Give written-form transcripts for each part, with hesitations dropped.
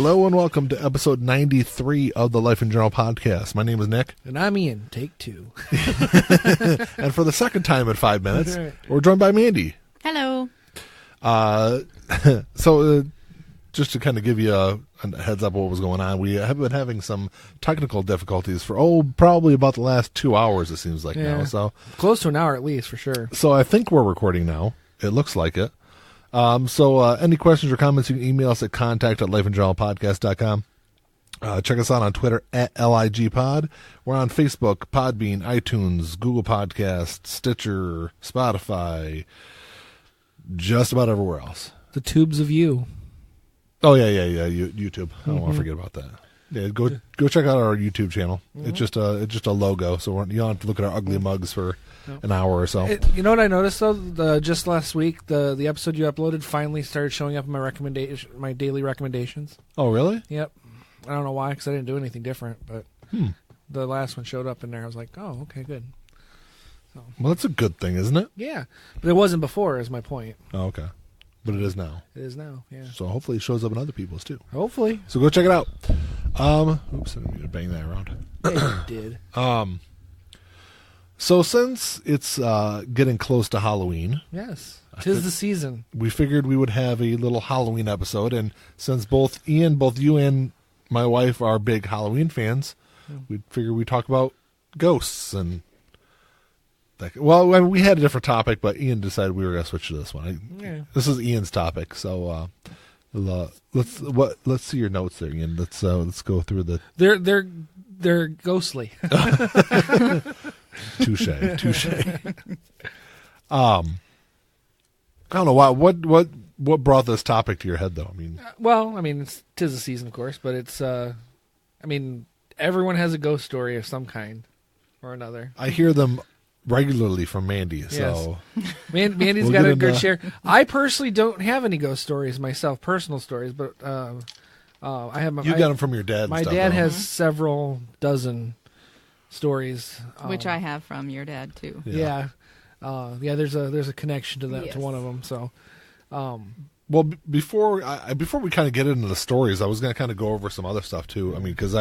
Hello and welcome to episode 93 of the Life in General podcast. My name is Nick. And I'm Ian. Take two. And for the second time in 5 minutes, we're joined by Mandy. Hello. So just to kind of give you a heads up of what was going on, we have been having some technical difficulties for, probably about the last 2 hours, it seems like now. So close to an hour at least, for sure. So I think we're recording now. It looks like it. So any questions or comments, you can email us at contact@lifeandjournalpodcast.com. Check us out on Twitter at LIGpod. We're on Facebook, Podbean, iTunes, Google Podcasts, Stitcher, Spotify, just about everywhere else. The tubes of you. Oh, yeah, YouTube. I don't want to forget about that. Yeah, go check out our YouTube channel. Mm-hmm. It's just a logo, so you don't have to look at our ugly mugs for an hour or so. You know what I noticed though? Just last week, the episode you uploaded finally started showing up in my daily recommendations. Oh, really? Yep. I don't know why, because I didn't do anything different, but the last one showed up in there. I was like, oh, okay, good. So. Well, that's a good thing, isn't it? Yeah, but it wasn't before, is my point. Oh, okay. But it is now. It is now, yeah. So hopefully it shows up in other people's too. Hopefully. So go check it out. Oops, I didn't mean to bang that around. Yeah, you did. So since it's getting close to Halloween. Yes. 'Tis the season. We figured we would have a little Halloween episode, and since both you and my wife are big Halloween fans, we figured we'd talk about ghosts and we had a different topic, but Ian decided we were going to switch to this one. This is Ian's topic, so let's see your notes there, Ian. Let's go through the. They're ghostly. Touche. I don't know why. What brought this topic to your head, though? I mean, it's 'tis the season, of course, but it's. Everyone has a ghost story of some kind or another. I hear them regularly from Mandy, so Mandy's got a good share. I personally don't have any ghost stories myself, personal stories, but I have. You got them from your dad. My dad has several dozen stories, which I have from your dad too. Yeah. There's a connection to that to one of them. So, well, before we kind of get into the stories, I was going to kind of go over some other stuff too. I mean, because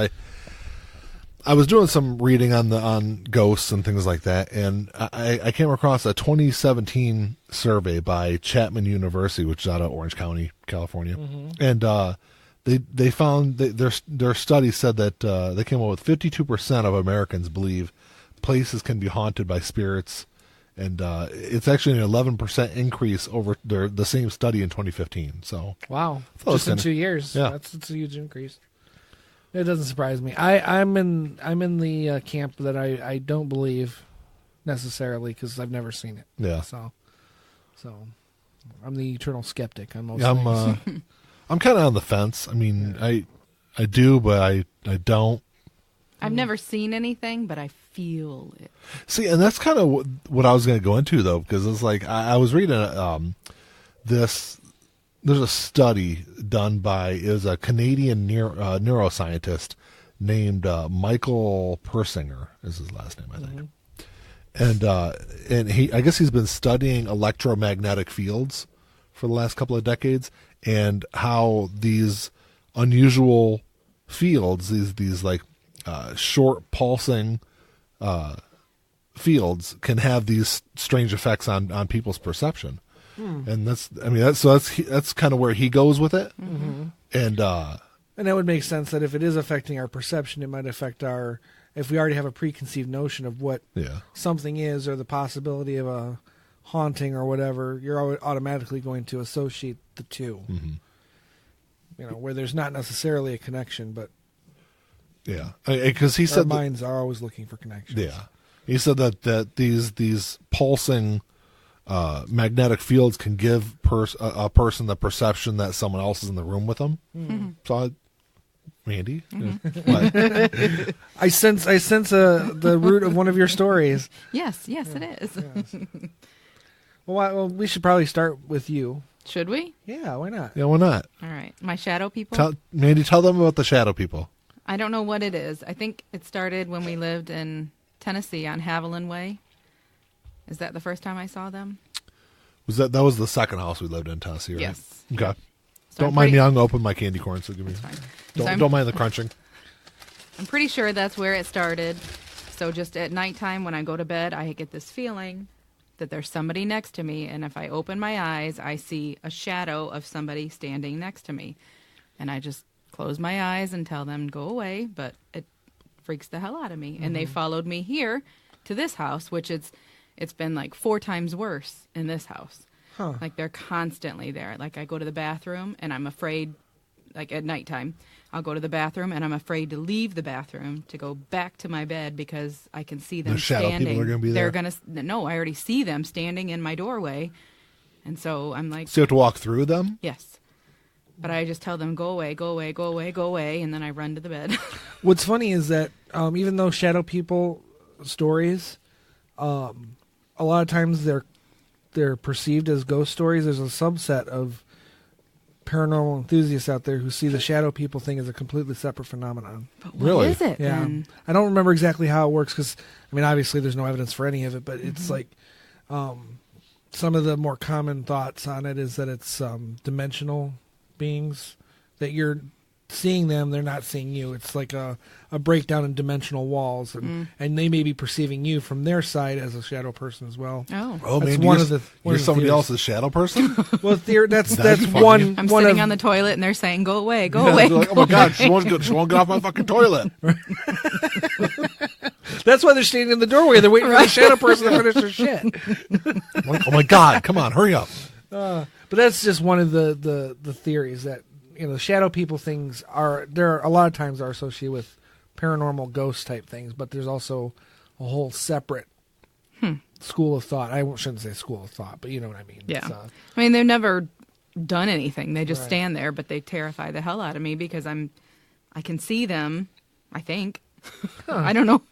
I was doing some reading on ghosts and things like that, and I came across a 2017 survey by Chapman University, which is out of Orange County, California, and they found their study said that they came up with 52% of Americans believe places can be haunted by spirits, and it's actually an 11% increase over the same study in 2015. So wow, just in 2 years, that's a huge increase. It doesn't surprise me. I'm in the camp that I don't believe necessarily because I've never seen it. Yeah. So I'm the eternal skeptic on most things. I'm kind of on the fence. I mean, I do, but I don't. I've never seen anything, but I feel it. See, and that's kind of what I was going to go into though, because it's like I was reading this. There's a study done by a Canadian neuroscientist named Michael Persinger is his last name, I think. And I guess he's been studying electromagnetic fields for the last couple of decades, and how these unusual fields, these like short pulsing fields, can have these strange effects on people's perception. And that's kind of where he goes with it. And that would make sense that if it is affecting our perception, it might affect if we already have a preconceived notion of what something is, or the possibility of a haunting or whatever, you're automatically going to associate the two. Where there's not necessarily a connection, but because he said our minds are always looking for connections. He said that these pulsing magnetic fields can give a person the perception that someone else is in the room with them. So, Mandy, I sense the root of one of your stories. Yes, it is. Yes. Well, we should probably start with you. Should we? Yeah, why not? Yeah, why not? All right, my shadow people. Mandy, tell them about the shadow people. I don't know what it is. I think it started when we lived in Tennessee on Haviland Way. Is that the first time I saw them? That was the second house we lived in Tennessee, right? Yes. Okay. So don't mind me. I'm gonna open my candy corn. So give me. Don't mind the crunching. I'm pretty sure that's where it started. So just at nighttime when I go to bed, I get this feeling that there's somebody next to me, and if I open my eyes, I see a shadow of somebody standing next to me, and I just close my eyes and tell them go away, but it freaks the hell out of me. And they followed me here to this house, which it's been like 4 times worse in this house. Like they're constantly there. Like I go to the bathroom and I'm afraid, like at nighttime, I'll go to the bathroom and I'm afraid to leave the bathroom to go back to my bed because I can see them standing. People are going to be there. No, I already see them standing in my doorway. And so I'm like, so you have to walk through them? Yes. But I just tell them, go away, go away, go away, go away, and then I run to the bed. What's funny is that even though shadow people stories, a lot of times they're perceived as ghost stories, there's a subset of paranormal enthusiasts out there who see the shadow people thing as a completely separate phenomenon. But what is it then? I don't remember exactly how it works because, I mean, obviously there's no evidence for any of it, but it's like some of the more common thoughts on it is that it's dimensional beings, that you're seeing them, they're not seeing you. It's like a breakdown in dimensional walls, and they may be perceiving you from their side as a shadow person as well. Oh, man, you're somebody else's shadow person? Well, that's one. I'm sitting on the toilet and they're saying, "Go away, go away." Like, oh my God, she won't get off my fucking toilet. That's why they're standing in the doorway. They're waiting for the shadow person to finish their shit. Like, oh my God, come on, hurry up. But that's just one of the theories that, you know, shadow people things are a lot of times are associated with paranormal ghost type things, but there's also a whole separate school of thought. I shouldn't say school of thought, but you know what I mean. Yeah. I mean, they've never done anything. They just stand there, but they terrify the hell out of me because I can see them, I think. I don't know.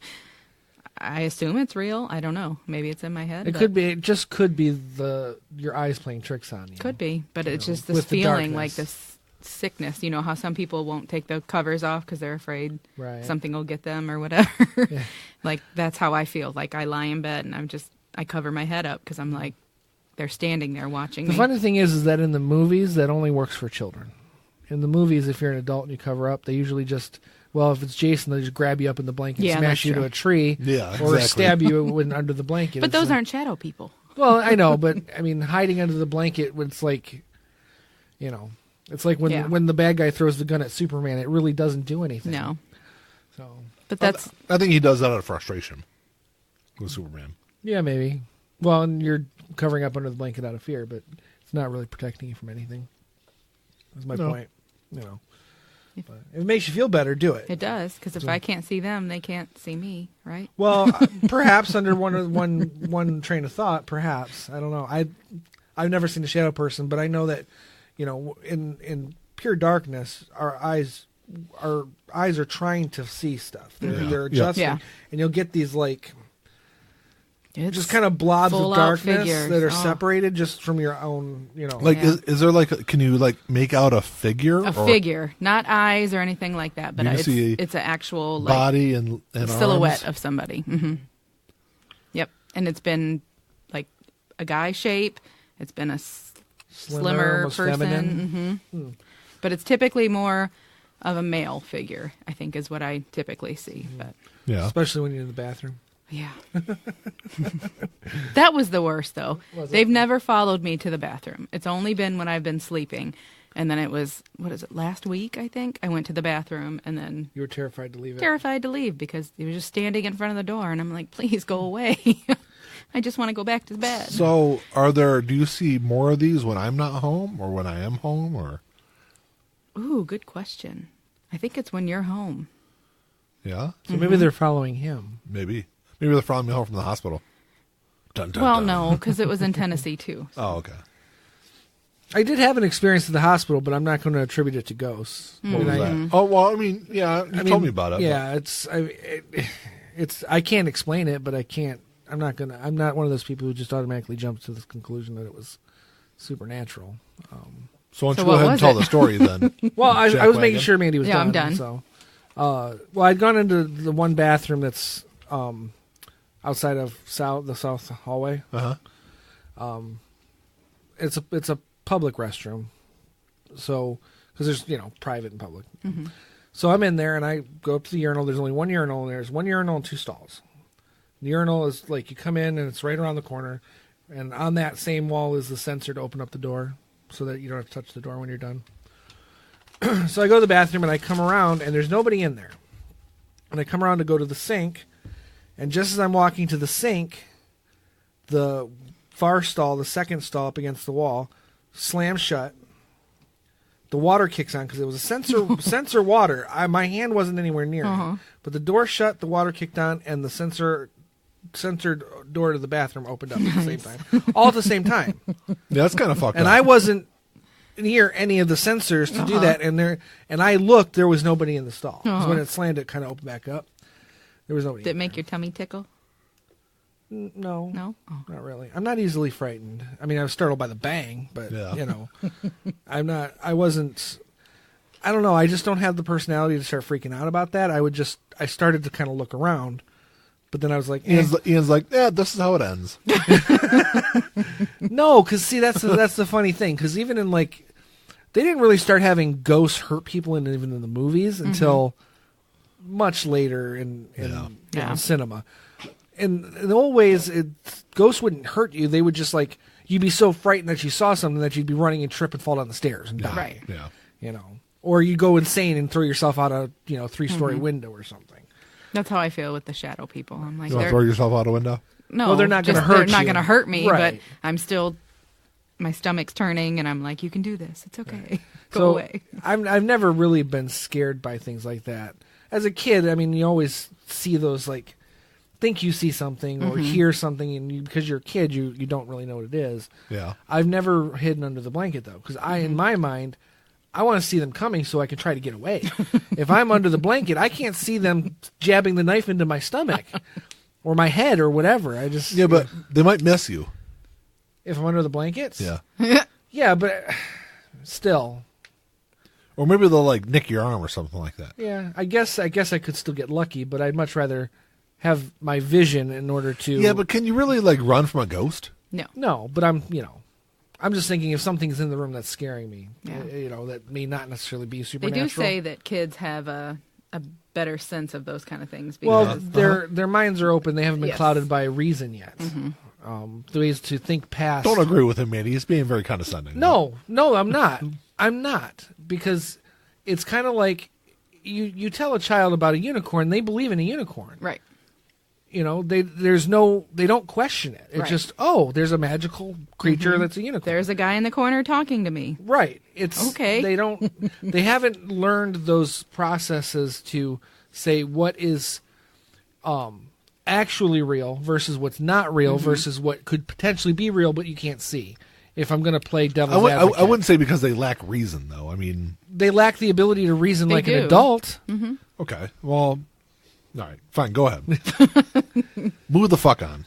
I assume it's real. I don't know. Maybe it's in my head. It just could be your eyes playing tricks on you. Could be, but it's just this feeling like this sickness. You know how some people won't take the covers off because they're afraid something will get them or whatever. Yeah. Like that's how I feel. Like I lie in bed and I cover my head up because I'm like, they're standing there watching me. The funny thing is that in the movies that only works for children. In the movies, if you're an adult and you cover up, they usually just. Well, if it's Jason, they'll just grab you up in the blanket and smash you to a tree or stab you under the blanket. But those aren't shadow people. Well, I know, but, I mean, hiding under the blanket, it's like, you know, it's like when the bad guy throws the gun at Superman, it really doesn't do anything. No. So, but that's... I think he does that out of frustration with Superman. Yeah, maybe. Well, and you're covering up under the blanket out of fear, but it's not really protecting you from anything. That's my point, you know. But if it makes you feel better, do it. It does, because if I can't see them, they can't see me, right? Well, perhaps under one train of thought, perhaps. I don't know. I've never seen a shadow person, but I know that, you know, in pure darkness, our eyes are trying to see stuff. They're adjusting, and you'll get these like. It's just kind of blobs of darkness that are separated just from your own, you know. Like, is there like, can you like make out a figure? Figure, not eyes or anything like that, but it's an actual like, body and silhouette arms? of somebody. Mm-hmm. Yep, and it's been like a guy shape. It's been a slimmer person, but it's typically more of a male figure. I think is what I typically see. But especially when you're in the bathroom. Yeah. That was the worst, though. They've never followed me to the bathroom. It's only been when I've been sleeping. And then it was, last week, I think? I went to the bathroom and then... You were terrified to leave it? Terrified to leave because he was just standing in front of the door. And I'm like, please go away. I just want to go back to bed. So, do you see more of these when I'm not home or when I am home? Or? Ooh, good question. I think it's when you're home. Yeah? So maybe they're following him. Maybe they're following me home from the hospital. Dun, dun, well, dun. no, because it was in Tennessee, too. Oh, okay. I did have an experience at the hospital, but I'm not going to attribute it to ghosts. What was that? Oh, well, I mean, you told me about it. Yeah, I can't explain it, but I'm not one of those people who just automatically jumps to this conclusion that it was supernatural. So why don't you go ahead and tell the story then? Well, I was making sure Mandy was done. Yeah, I'm done. So, well, I'd gone into the one bathroom that's outside of the south hallway. Uh-huh. It's a public restroom. So, because there's, private and public. Mm-hmm. So I'm in there, and I go up to the urinal. There's only one urinal, and there's one urinal and 2 stalls. The urinal is like you come in, and it's right around the corner. And on that same wall is the sensor to open up the door so that you don't have to touch the door when you're done. So I go to the bathroom, and I come around, and there's nobody in there. And I come around to go to the sink, and just as I'm walking to the sink, the far stall, the second stall up against the wall, slams shut. The water kicks on because it was a sensor water. My hand wasn't anywhere near it. But the door shut, the water kicked on, and the censored door to the bathroom opened up at the same time. All at the same time. Yeah, that's kind of fucked up. And I wasn't near any of the sensors to do that. And I looked, there was nobody in the stall. Because when it slammed, it kind of opened back up. There was nobody. Did it make your tummy tickle? No. No? Oh. Not really. I'm not easily frightened. I mean, I was startled by the bang, but, I'm not, I wasn't, I don't know. I just don't have the personality to start freaking out about that. I started to kind of look around, but then I was like, Ian's like, yeah, this is how it ends. No, because see, that's the funny thing. Because even in they didn't really start having ghosts hurt people even in the movies until much later in cinema. In the old ways, ghosts wouldn't hurt you. They would just you'd be so frightened that you saw something that you'd be running and trip and fall down the stairs and die. Right. Yeah. Or you go insane and throw yourself out a 3-story window or something. That's how I feel with the shadow people. I'm like, you want to throw yourself out a window? No, well, they're not going to hurt you. They're not going to hurt me, right. but I'm still, my stomach's turning, and I'm like, you can do this. It's okay. Right. Go away. I've never really been scared by things like that. As a kid, I mean, you always see those think you see something or hear something, and because you're a kid, you don't really know what it is. Yeah. I've never hidden under the blanket though, because in my mind, I want to see them coming so I can try to get away. If I'm under the blanket, I can't see them jabbing the knife into my stomach or my head or whatever. But they might miss you if I'm under the blankets. Yeah. Yeah, but still. Or maybe they'll nick your arm or something like that. Yeah, I guess I could still get lucky, but I'd much rather have my vision in order to. Yeah, but can you really run from a ghost? No. No, but I'm just thinking if something's in the room that's scaring me, that may not necessarily be supernatural. They do say that kids have a better sense of those kind of things. Because their minds are open. They haven't been clouded by reason yet. The ways to think past. Don't agree with him, Mandy. He's being very condescending. No, I'm not. I'm not, because it's kind of like you tell a child about a unicorn, they believe in a unicorn. Right. They don't question it. It's just, there's a magical creature that's a unicorn. There's a guy in the corner talking to me. Right. It's okay. They haven't learned those processes to say what is actually real versus what's not real versus what could potentially be real but you can't see. If I'm going to play devil's advocate. I wouldn't say because they lack reason, though. I mean, they lack the ability to reason they like do. an adult. Mm-hmm. Okay. Well, all right, fine. Go ahead. Move the fuck on.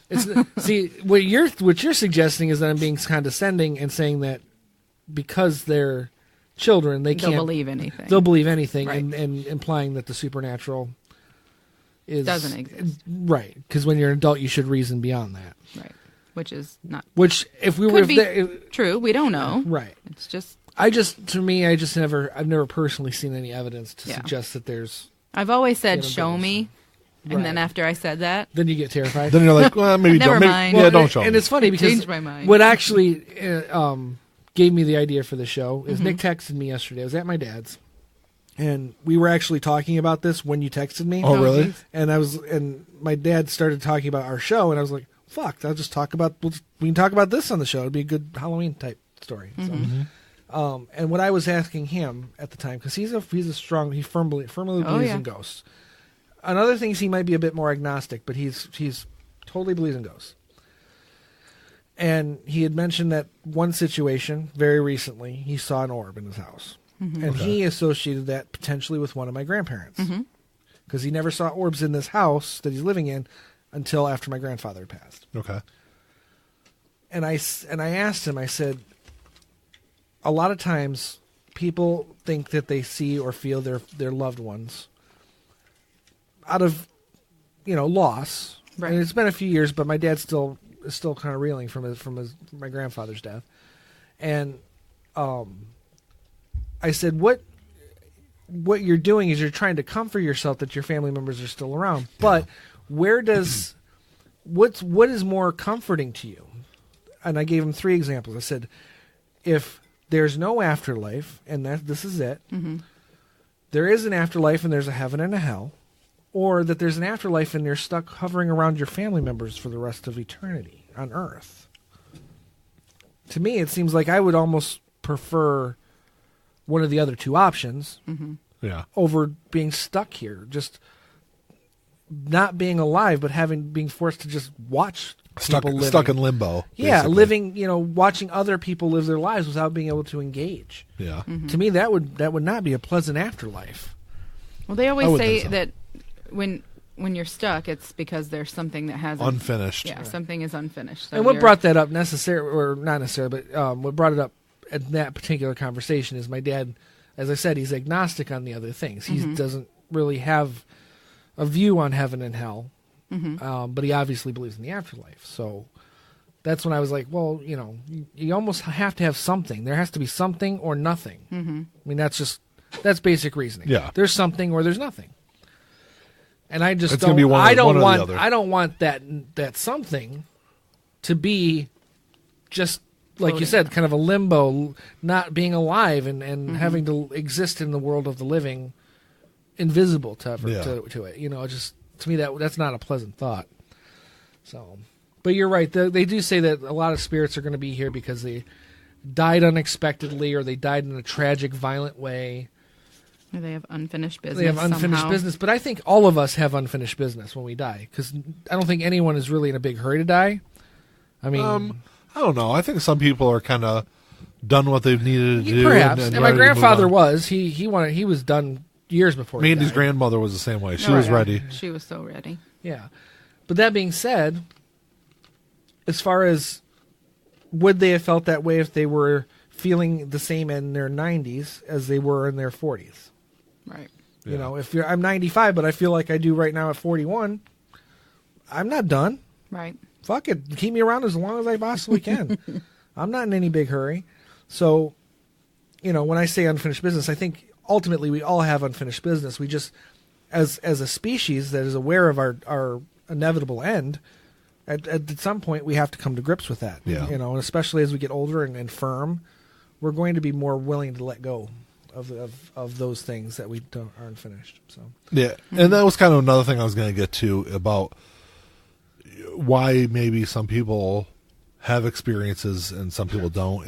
See, what you're suggesting is that I'm being condescending and saying that because they're children, they'll believe anything. They'll believe anything, right. and implying that the supernatural doesn't exist. Right, because when you're an adult, you should reason beyond that. Right, which is not. Which, if we could were be true, we don't know. Right. It's just. I've never personally seen any evidence to suggest that there's. I've always said, "Show me," and then after I said that, then you get terrified. Then you're like, "Well, maybe never don't." mind. Don't show me. And it's funny because changed my mind. What actually gave me the idea for the show is Nick texted me yesterday. I was at my dad's, and we were actually talking about this when you texted me. Oh, really? And my dad started talking about our show, and I was like, "Fuck! I'll just talk about. We can talk about this on the show. It'd be a good Halloween type story." So, and what I was asking him at the time, because he firmly believes in ghosts. Another thing is he might be a bit more agnostic, but he's totally believes in ghosts. And he had mentioned that one situation very recently, he saw an orb in his house, and he associated that potentially with one of my grandparents, because he never saw orbs in this house that he's living in until after my grandfather passed. Okay. And I asked him, I said, a lot of times people think that they see or feel their loved ones out of, loss. Right. And it's been a few years, but my dad is still kind of reeling from my grandfather's death. And I said, what you're doing is you're trying to comfort yourself that your family members are still around. But what is more comforting to you? And I gave him 3 examples. I said, if there's no afterlife, and this is it, there is an afterlife and there's a heaven and a hell, or that there's an afterlife and you're stuck hovering around your family members for the rest of eternity on Earth. To me, it seems like I would almost prefer one of the other 2 options over being stuck here, just not being alive, but being forced to just watch people living. Stuck in limbo. Yeah, basically. living, watching other people live their lives without being able to engage. Yeah. To me, that would not be a pleasant afterlife. Well, they always say that when you're stuck, it's because there's something that hasn't unfinished. Yeah, something is unfinished. So and what brought that up not necessarily, but what brought it up at that particular conversation is my dad, as I said, he's agnostic on the other things. He doesn't really have a view on heaven and hell, but he obviously believes in the afterlife. So that's when I was like, well, you almost have to have something. There has to be something or nothing. I mean, that's basic reasoning. Yeah. There's something or there's nothing. And I just don't want that something to be just like you said, kind of a limbo, not being alive and having to exist in the world of the living, invisible to it. Just to me that's not a pleasant thought. So, but you're right. They do say that a lot of spirits are going to be here because they died unexpectedly or they died in a tragic, violent way. Or they have unfinished business. They have unfinished business, but I think all of us have unfinished business when we die because I don't think anyone is really in a big hurry to die. I mean, I don't know. I think some people are kind of done what they've needed to do. Perhaps, and my grandfather was. He was done years before. Mandy's grandmother was the same way. She was ready. She was so ready. Yeah, but that being said, as far as would they have felt that way if they were feeling the same in their 90s as they were in their 40s? Right. Yeah. If I'm 95, but I feel like I do right now at 41, I'm not done. Right. Fuck it. Keep me around as long as I possibly can. I'm not in any big hurry. So, when I say unfinished business, I think ultimately we all have unfinished business. We just, as a species that is aware of our inevitable end, at some point we have to come to grips with that. Yeah. And especially as we get older and firm, we're going to be more willing to let go of those things that we aren't finished. So yeah, and that was kind of another thing I was going to get to about why maybe some people have experiences and some people don't.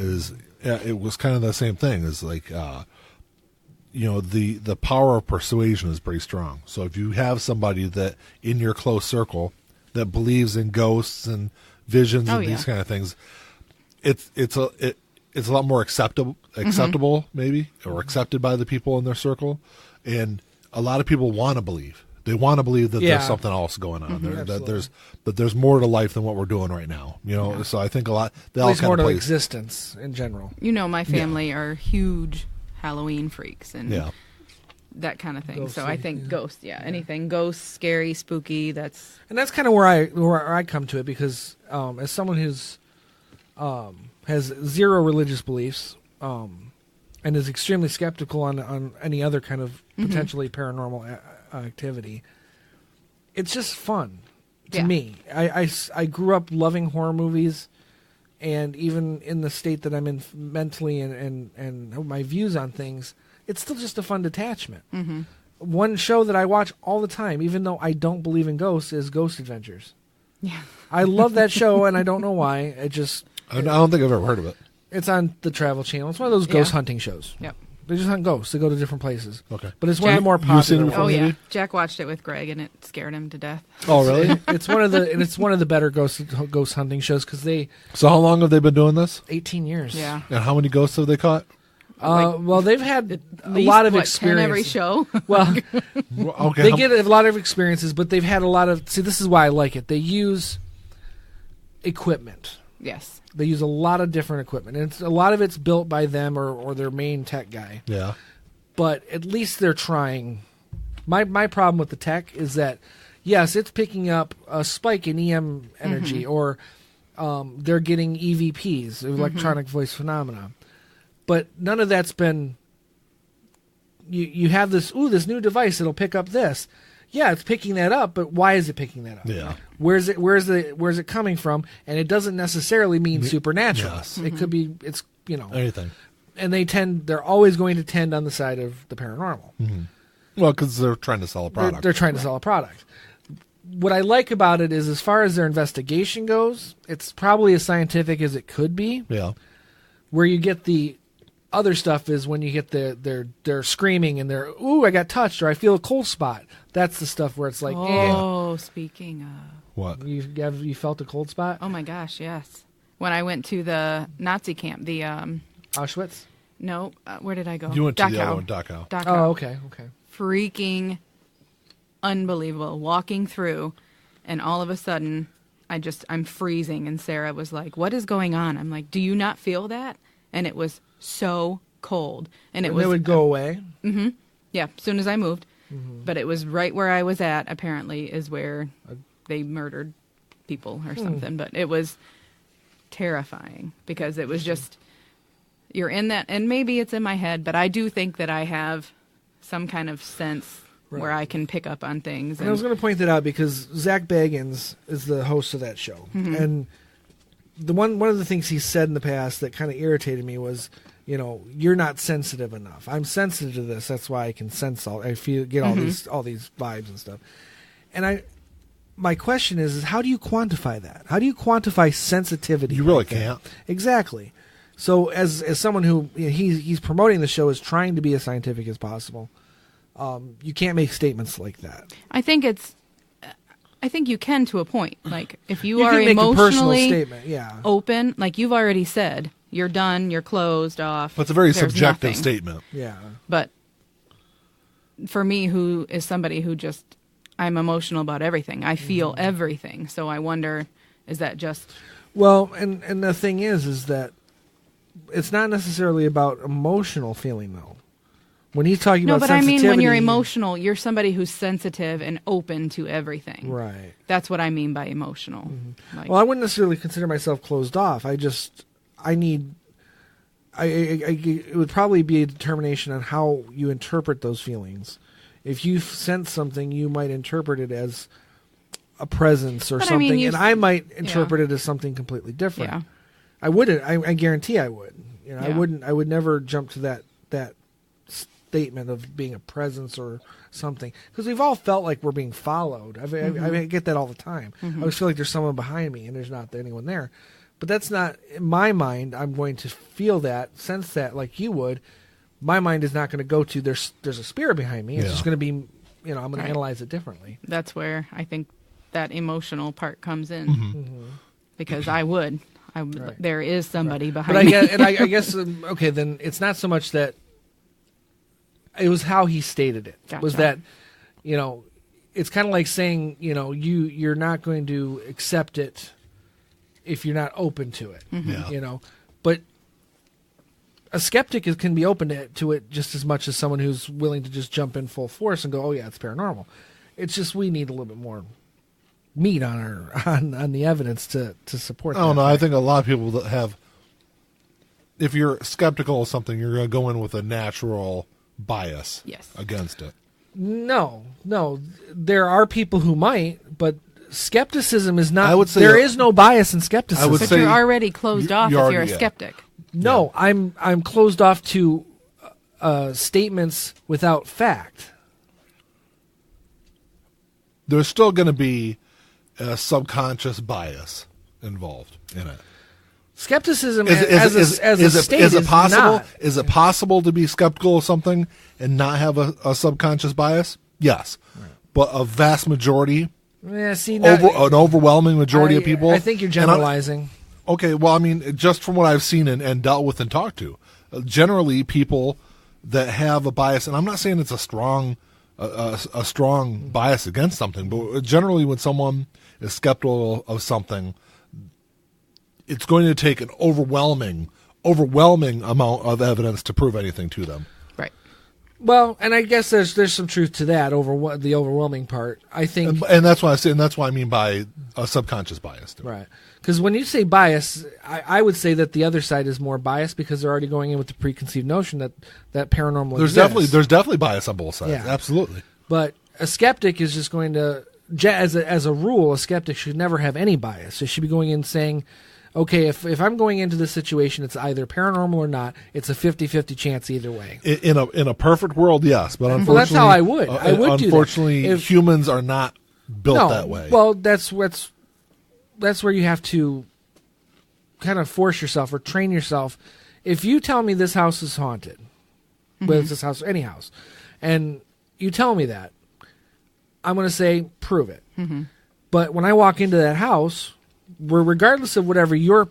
It was kind of the same thing. Is like the power of persuasion is pretty strong. So if you have somebody that in your close circle that believes in ghosts and visions and these kind of things, it's a lot more acceptable maybe, or accepted by the people in their circle. And a lot of people want to believe. They want to believe that there's something else going on. That there's more to life than what we're doing right now. So I think a lot that all kind more of to plays. existence in general. My family are huge Halloween freaks and that kind of thing. Ghosts, so I think ghosts, anything ghosts, scary, spooky. And that's kind of where I come to it because as someone who's has zero religious beliefs and is extremely skeptical on any other kind of potentially paranormal activity, it's just fun to me. I grew up loving horror movies, and even in the state that I'm in mentally and my views on things, it's still just a fun detachment. One show that I watch all the time, even though I don't believe in ghosts, is Ghost Adventures. Yeah, I love that show, and I don't know why. I don't think I've ever heard of it. It's on the Travel Channel. It's one of those ghost hunting shows. Yep. They just hunt ghosts. They go to different places. Okay. But it's one of the more popular ones. Oh yeah, Jack watched it with Greg, and it scared him to death. Oh really? It's one of the better ghost hunting shows because they. So how long have they been doing this? 18 years. Yeah. And how many ghosts have they caught? Well, they've had a lot of experience. 10 every show. Well, okay. they get a lot of experiences, but they've had a lot of. See, this is why I like it. They use equipment. Yes. They use a lot of different equipment, and a lot of it's built by them or their main tech guy. Yeah. But at least they're trying. My problem with the tech is that, yes, it's picking up a spike in EM energy, or they're getting EVPs, electronic voice phenomena. But none of that's been you have this new device that'll pick up this. Yeah, it's picking that up, but why is it picking that up? Yeah. Where's it coming from? And it doesn't necessarily mean supernatural. Yes. It could be anything. And they're always going to tend on the side of the paranormal. Mm-hmm. Well, because they're trying to sell a product. They're trying to sell a product. What I like about it is, as far as their investigation goes, it's probably as scientific as it could be. Yeah. Where you get the other stuff is when you get they're screaming and they're, ooh, I got touched, or I feel a cold spot. That's the stuff where it's like, speaking of what, you felt a cold spot? Oh my gosh, yes. When I went to the Nazi camp, the Auschwitz. No, where did I go? You went to the other one, Dachau. Oh, okay. Freaking unbelievable. Walking through, and all of a sudden, I'm freezing, and Sarah was like, "What is going on?" I'm like, "Do you not feel that?" And it was so cold, and it would go away. Mm-hmm. Yeah, as soon as I moved, but it was right where I was at. Apparently, is where they murdered people or something. But it was terrifying because it was just, you're in that, and maybe it's in my head, but I do think that I have some kind of sense where I can pick up on things. And I was going to point that out because Zach Bagans is the host of that show, and one of the things he said in the past that kind of irritated me was, you're not sensitive enough. I'm sensitive to this. That's why I can sense all these vibes and stuff. And my question is how do you quantify that? How do you quantify sensitivity? You really can't. Exactly. So as someone who he's promoting the show as trying to be as scientific as possible, you can't make statements like that. I think you can to a point. Like if you are can make emotionally a personal statement, open, like you've already said, you're done, you're closed off. But it's a very there's subjective nothing. statement. Yeah. But for me, who is somebody who just, I'm emotional about everything. I feel everything. So I wonder, is that just... Well, and the thing is that it's not necessarily about emotional feeling, though. When he's talking about sensitivity... No, but I mean when you're emotional, you're somebody who's sensitive and open to everything. Right. That's what I mean by emotional. Mm-hmm. Like, well, I wouldn't necessarily consider myself closed off. It would probably be a determination on how you interpret those feelings. If you sense something, you might interpret it as a presence or something, and I might interpret it as something completely different. Yeah. I wouldn't. I guarantee I would. Yeah. I wouldn't. I would never jump to that statement of being a presence or something, because we've all felt like we're being followed. I get that all the time. I always feel like there's someone behind me, and there's not anyone there. But that's not in my mind. I'm going to feel that, sense that, like you would. My mind is not going to go to there's a spirit behind me. It's just going to be, I'm going to analyze it differently. That's where I think that emotional part comes in, because I would. There is somebody behind me. I guess okay, then it's not so much that it was how he stated it. Gotcha. Was that it's kind of like saying you're not going to accept it if you're not open to it. But a skeptic can be open to it just as much as someone who's willing to just jump in full force and go, oh yeah, it's paranormal. It's just we need a little bit more meat on the evidence to support that. I don't know. I think a lot of people that have, if you're skeptical of something, you're going to go in with a natural bias against it. No. There are people who might, but skepticism is not. I would say there is no bias in skepticism. But you're already closed off if you're a skeptic. No, I'm closed off to statements without fact. There's still going to be a subconscious bias involved in it. Skepticism as a state is possible? Not. Is it possible to be skeptical of something and not have a subconscious bias? Yes, but a vast majority, an overwhelming majority of people. I think you're generalizing. Okay, well, I mean, just from what I've seen and dealt with and talked to, generally people that have a bias, and I'm not saying it's a strong bias against something, but generally when someone is skeptical of something, it's going to take an overwhelming amount of evidence to prove anything to them. Right. Well, and I guess there's some truth to that over the overwhelming part. I think, and that's why I say, and that's what I mean by a subconscious bias, too. Right? Because when you say bias, I would say that the other side is more biased because they're already going in with the preconceived notion that paranormal exists. There's definitely bias on both sides. Yeah. Absolutely. But a skeptic is just going to, as a rule, a skeptic should never have any bias. They should be going in saying, okay, if I'm going into this situation, it's either paranormal or not. It's a 50-50 chance either way. In a perfect world, yes, but unfortunately, that's how I would. I would do that. Unfortunately, humans are not built that way. Well, that's where you have to kind of force yourself or train yourself. If you tell me this house is haunted, whether it's this house or any house, and you tell me that, I'm going to say, prove it. Mm-hmm. But when I walk into that house, regardless of whatever your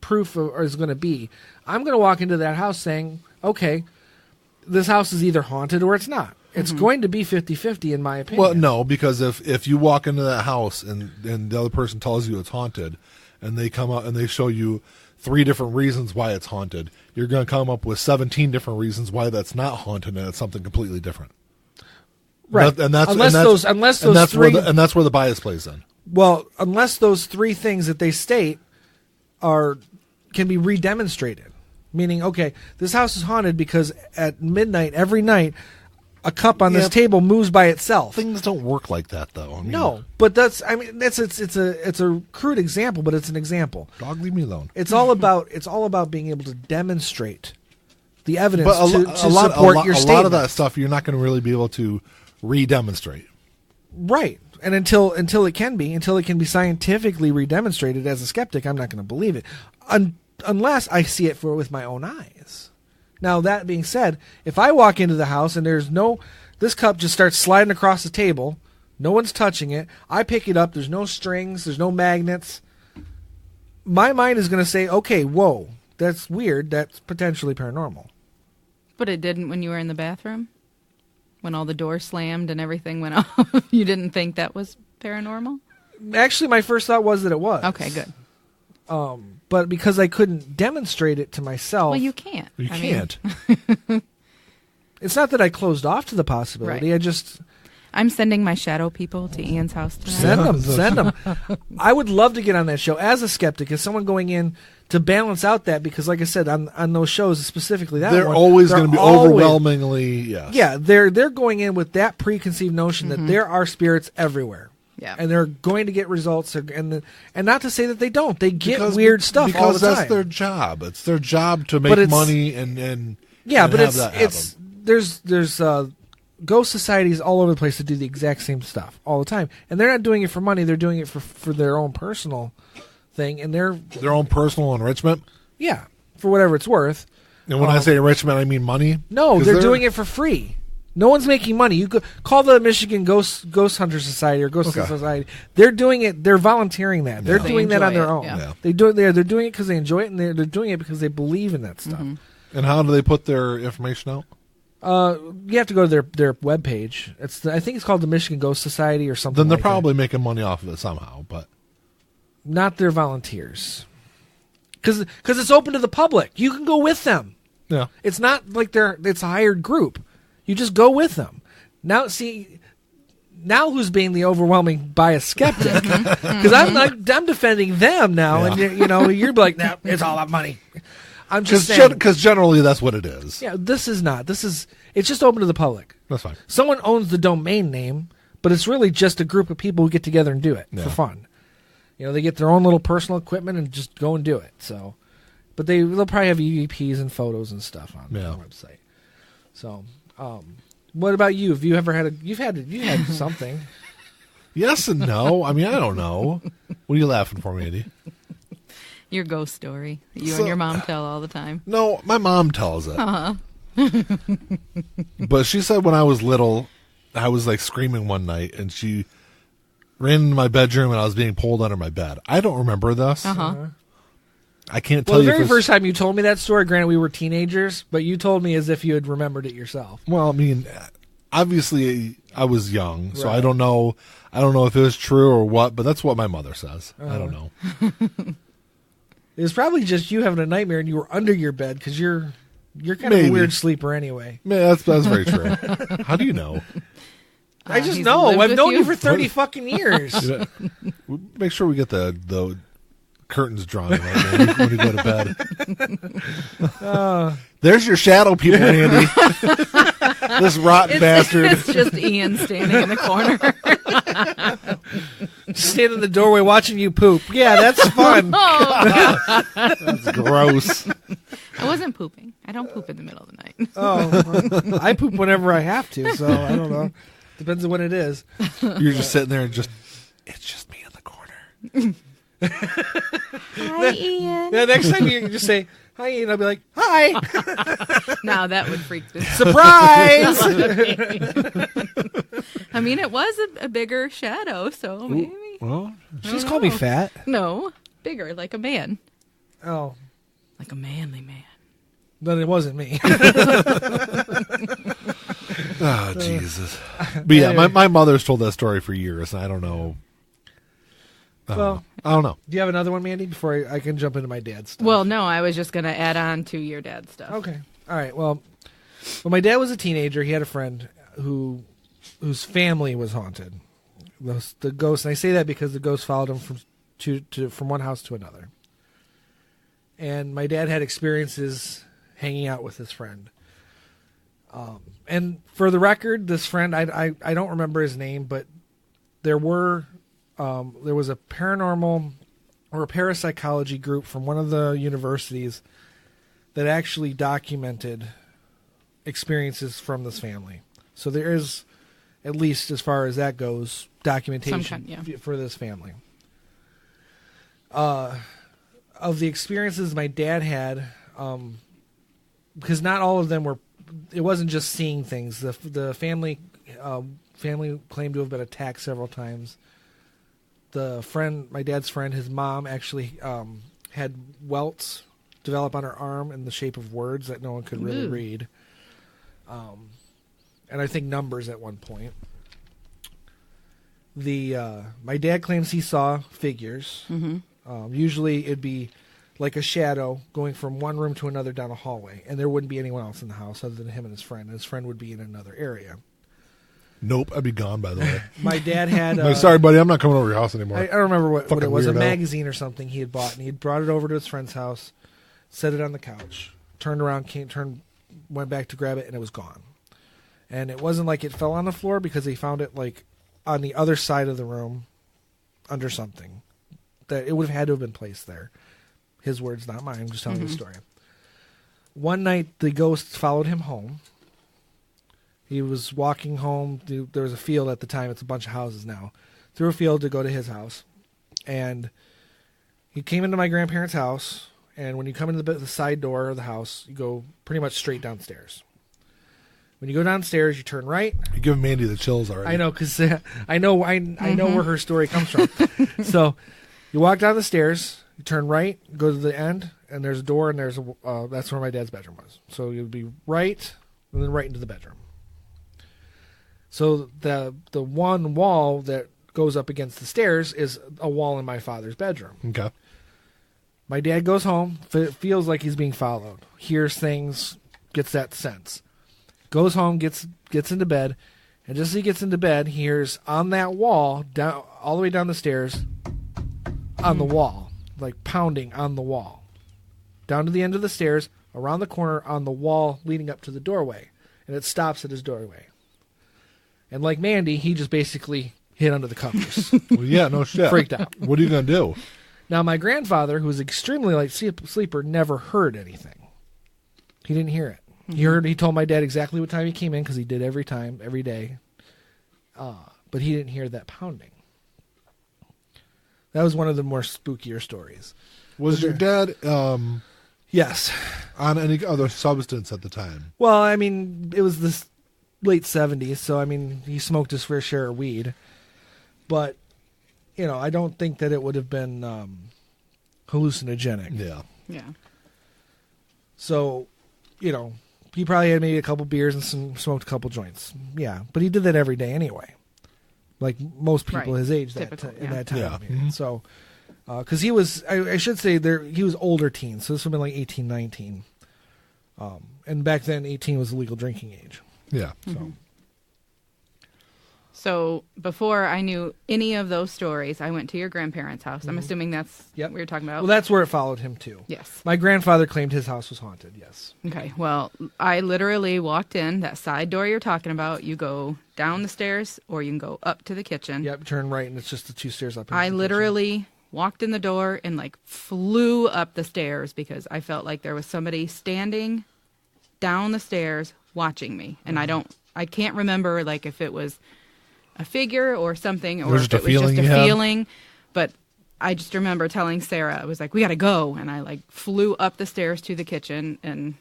proof is going to be, I'm going to walk into that house saying, okay, this house is either haunted or it's not. It's going to be 50-50 in my opinion. Well, no, because if you walk into that house and the other person tells you it's haunted, and they come out and they show you 3 different reasons why it's haunted, you're going to come up with 17 different reasons why that's not haunted, and it's something completely different. Right. Unless those three, and that's where the bias plays in. Well, unless those 3 things that they state can be redemonstrated, meaning, okay, this house is haunted because at midnight every night a cup on this table moves by itself. Things don't work like that, though. I mean, no, but it's a crude example, but it's an example. Dog, leave me alone. It's all about being able to demonstrate the evidence to support your statement. A lot of that stuff you're not going to really be able to redemonstrate. Right. And until it can be scientifically redemonstrated, as a skeptic, I'm not going to believe it unless I see it with my own eyes. Now, that being said, if I walk into the house and this cup just starts sliding across the table, no one's touching it, I pick it up, there's no strings, there's no magnets, my mind is going to say, okay, whoa, that's weird, that's potentially paranormal. But it didn't when you were in the bathroom? When all the doors slammed and everything went off? You didn't think that was paranormal? Actually, my first thought was that it was. Okay, good. But because I couldn't demonstrate it to myself... Well, you can't. You can't. It's not that I closed off to the possibility. Right. I'm sending my shadow people to Ian's house tonight. Send them. I would love to get on that show as a skeptic, as someone going in to balance out that, because like I said, on those shows, specifically that they're one, always going to be overwhelmingly, yes. Yeah, they're going in with that preconceived notion that there are spirits everywhere. Yeah. And they're going to get results, and not to say that they don't. They get weird stuff all the time. Because that's their job. It's their job to make money and yeah, and but have it's there's ghost societies all over the place that do the exact same stuff all the time, and they're not doing it for money. They're doing it for their own personal thing, and their own personal enrichment. Yeah, for whatever it's worth. And when I say enrichment, I mean money. No, they're doing it for free. No one's making money. You could call the Michigan Ghost Hunter Society or Ghost Society. They're doing it. They're volunteering that. They're doing that on their own. Yeah. They're doing it because they enjoy it, and they're doing it because they believe in that stuff. Mm-hmm. And how do they put their information out? You have to go to their webpage. I think it's called the Michigan Ghost Society or something. Then they're like probably making money off of it somehow, but not their volunteers. Because it's open to the public. You can go with them. Yeah, it's not like it's a hired group. You just go with them. Now, who's being the overwhelming biased skeptic? Because I'm defending them now, and you're like, no, it's all about money. I'm just saying, because generally that's what it is. Yeah, this is not. It's just open to the public. That's fine. Someone owns the domain name, but it's really just a group of people who get together and do it for fun. They get their own little personal equipment and just go and do it. So, but they'll probably have EVPs and photos and stuff on their website. So. What about you? Have you ever had you had something? Yes and no. I mean, I don't know. What are you laughing for, Mandy? Your ghost story that you and your mom tell all the time. No, my mom tells it. But she said when I was little, I was like screaming one night, and she ran into my bedroom, and I was being pulled under my bed. I don't remember this. I can't tell you. The very first time you told me that story, granted we were teenagers, but you told me as if you had remembered it yourself. Well, I mean, obviously I was young, so I don't know. I don't know if it was true or what, but that's what my mother says. I don't know. It was probably just you having a nightmare and you were under your bed because you're You're kind of a weird sleeper anyway. Man, that's very true. How do you know? I just know. I've known you for 30 fucking years. Make sure we get the curtains drawn right when you go to bed. There's your shadow, people, Andy. This rotten bastard. It's just Ian standing in the corner. Standing in the doorway watching you poop. Yeah, that's fun. That's gross. I wasn't pooping. I don't poop in the middle of the night. Well, I poop whenever I have to, so I don't know. Depends on what it is. You're just sitting there and it's just me in the corner. Hi, Ian. Yeah, next time you can just say, hi, Ian. I'll be like, hi. Now that would freak the Surprise! I mean, it was a bigger shadow, so maybe. Well, she's called me fat. No, bigger, like a man. Oh. Like a manly man. Then it wasn't me. Oh, Jesus. But yeah, my mother's told that story for years, and I don't know. Well, I don't know. Do you have another one, Mandy, before I can jump into my dad's stuff? Well, no, I was just going to add on to your dad's stuff. Okay. All right. Well, when my dad was a teenager, he had a friend whose family was haunted. The ghost, and I say that because the ghost followed him from one house to another. And my dad had experiences hanging out with his friend. And for the record, this friend, I don't remember his name, but there was a paranormal or a parapsychology group from one of the universities that actually documented experiences from this family. So there is, at least as far as that goes, documentation for this family. Of the experiences my dad had, because not all of them were, it wasn't just seeing things. The family claimed to have been attacked several times. My dad's friend, his mom actually had welts develop on her arm in the shape of words that no one could really read. And I think numbers at one point. My dad claims he saw figures. Mm-hmm. Usually it'd be like a shadow going from one room to another down a hallway, and there wouldn't be anyone else in the house other than him and his friend. And his friend would be in another area. Nope, I'd be gone, by the way. My dad had... No, sorry, buddy, I'm not coming over to your house anymore. I don't remember what it was, weirdo. a magazine or something he had bought, and he had brought it over to his friend's house, set it on the couch, turned around, went back to grab it, and it was gone. And it wasn't like it fell on the floor, because he found it like on the other side of the room, under something. That it would have had to have been placed there. His words, not mine. I'm just telling you the story. One night, the ghost followed him home. He was walking home. There was a field at the time. It's a bunch of houses now. Through a field to go to his house. And he came into my grandparents' house. And when you come into the side door of the house, you go pretty much straight downstairs. When you go downstairs, you turn right. You're giving Mandy the chills already. I know, because I know where her story comes from. So you walk down the stairs, you turn right, go to the end, and there's a door, and that's where my dad's bedroom was. So you'd be right, and then right into the bedroom. So the one wall that goes up against the stairs is a wall in my father's bedroom. Okay. My dad goes home, feels like he's being followed, hears things, gets that sense. Goes home, gets into bed, and just as he gets into bed, he hears on that wall, down all the way down the stairs, on the wall, like pounding on the wall. Down to the end of the stairs, around the corner, on the wall leading up to the doorway. And it stops at his doorway. And like Mandy, he just basically hid under the covers. Well, yeah, no shit. Freaked out. What are you going to do? Now, my grandfather, who was extremely light sleeper, never heard anything. He didn't hear it. He told my dad exactly what time he came in, because he did every day. But he didn't hear that pounding. That was one of the more spookier stories. Was your dad yes, on any other substance at the time? Well, I mean, it was the late 70s, so I mean, he smoked his fair share of weed. But, I don't think that it would have been hallucinogenic. Yeah. Yeah. So, he probably had maybe a couple beers and smoked a couple joints. Yeah, but he did that every day anyway. Like most people his age in that time. Yeah. Mm-hmm. So, because he was, I should say, he was older teen, so this would have been like 18, 19. And back then, 18 was the legal drinking age. Yeah. So before I knew any of those stories, I went to your grandparents' house. I'm assuming that's what we were talking about. Well, that's where it followed him, too. Yes. My grandfather claimed his house was haunted, yes. Okay. Well, I literally walked in that side door you're talking about. You go down the stairs or you can go up to the kitchen. Yep, turn right and it's just the 2 stairs up. I literally walked in the door and like flew up the stairs because I felt like there was somebody standing down the stairs watching me. And I can't remember like if it was a figure or something, or if it was just a feeling. But I just remember telling Sarah, I was like, we got to go. And I like flew up the stairs to the kitchen, and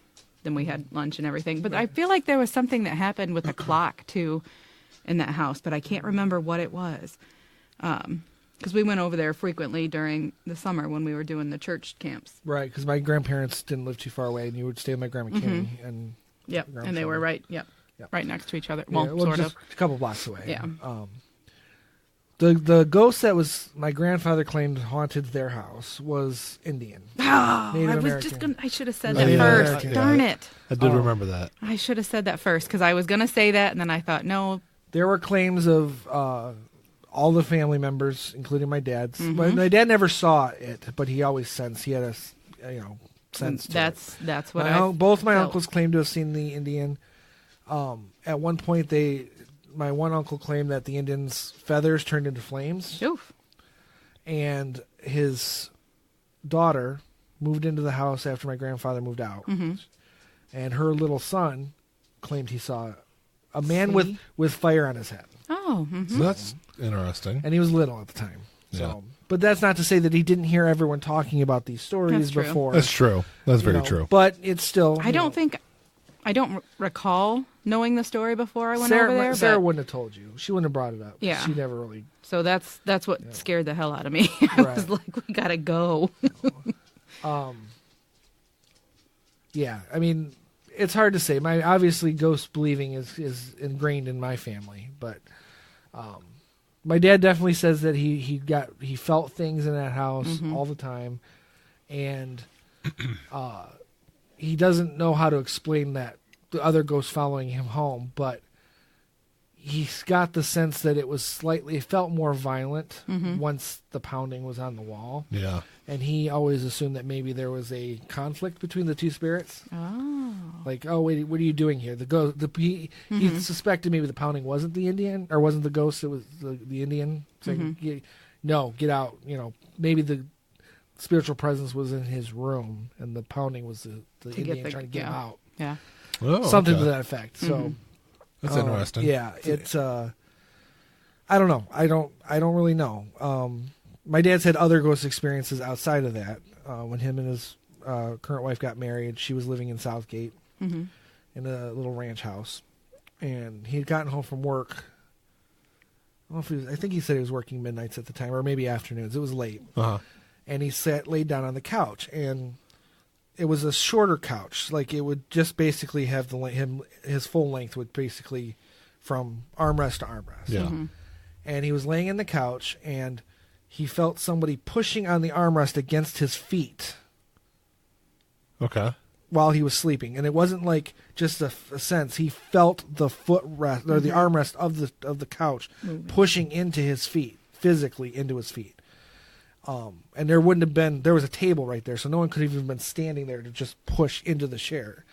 then we had lunch and everything. But I feel like there was something that happened with the clock too in that house, but I can't remember what it was. Because we went over there frequently during the summer when we were doing the church camps. Right, because my grandparents didn't live too far away, and you would stay with my grandma Kimmy. And and they were right next to each other. Well, well, sort just of. a couple blocks away. Yeah. The ghost that was my grandfather claimed haunted their house was Indian. Oh, Native I was American. just gonna. I should have said Native that first. American. Darn it! I did remember that. I should have said that first because I was gonna say that, and then I thought, no. There were claims of all the family members, including my dad's. My dad never saw it, but he always sensed. He had a sense. That's what both my felt. uncles claimed to have seen the Indian. At one point, my one uncle claimed that the Indian's feathers turned into flames. Oof. And his daughter moved into the house after my grandfather moved out. And her little son claimed he saw a man with fire on his head. Oh. So that's interesting. And he was little at the time. So, Yeah. But that's not to say that he didn't hear everyone talking about these stories That's true. before. That's true. That's very true. But it's still... I don't recall knowing the story before I went over there. Sarah wouldn't have told you. She wouldn't have brought it up. Yeah. She never really... So that's what scared the hell out of me. I was like, we gotta go. Yeah, I mean, it's hard to say. Obviously, ghost believing is ingrained in my family, but my dad definitely says that he felt things in that house all the time, and he doesn't know how to explain that the other ghosts following him home, but he's got the sense that it felt more violent once the pounding was on the wall. Yeah. And he always assumed that maybe there was a conflict between the two spirits. Oh. Like, oh, wait, what are you doing here? He suspected maybe the pounding wasn't the Indian, or wasn't the ghost, it was the Indian. Saying, no, get out. Maybe the spiritual presence was in his room, and the pounding was the Indian trying to get him out. Yeah. Oh, Something okay. to that effect. So That's interesting. Yeah, it's I don't know. I don't really know. My dad's had other ghost experiences outside of that. When him and his current wife got married, she was living in Southgate in a little ranch house, and he had gotten home from work. I think he said he was working midnights at the time, or maybe afternoons. It was late, and he laid down on the couch, and it was a shorter couch. Like, it would just basically have his full length would basically from armrest to armrest. Yeah. And he was laying in the couch, and he felt somebody pushing on the armrest against his feet. Okay. While he was sleeping, and it wasn't like just a sense. He felt the footrest or the armrest of the couch pushing into his feet, physically into his feet. And there was a table right there, so no one could have even been standing there to just push into the chair,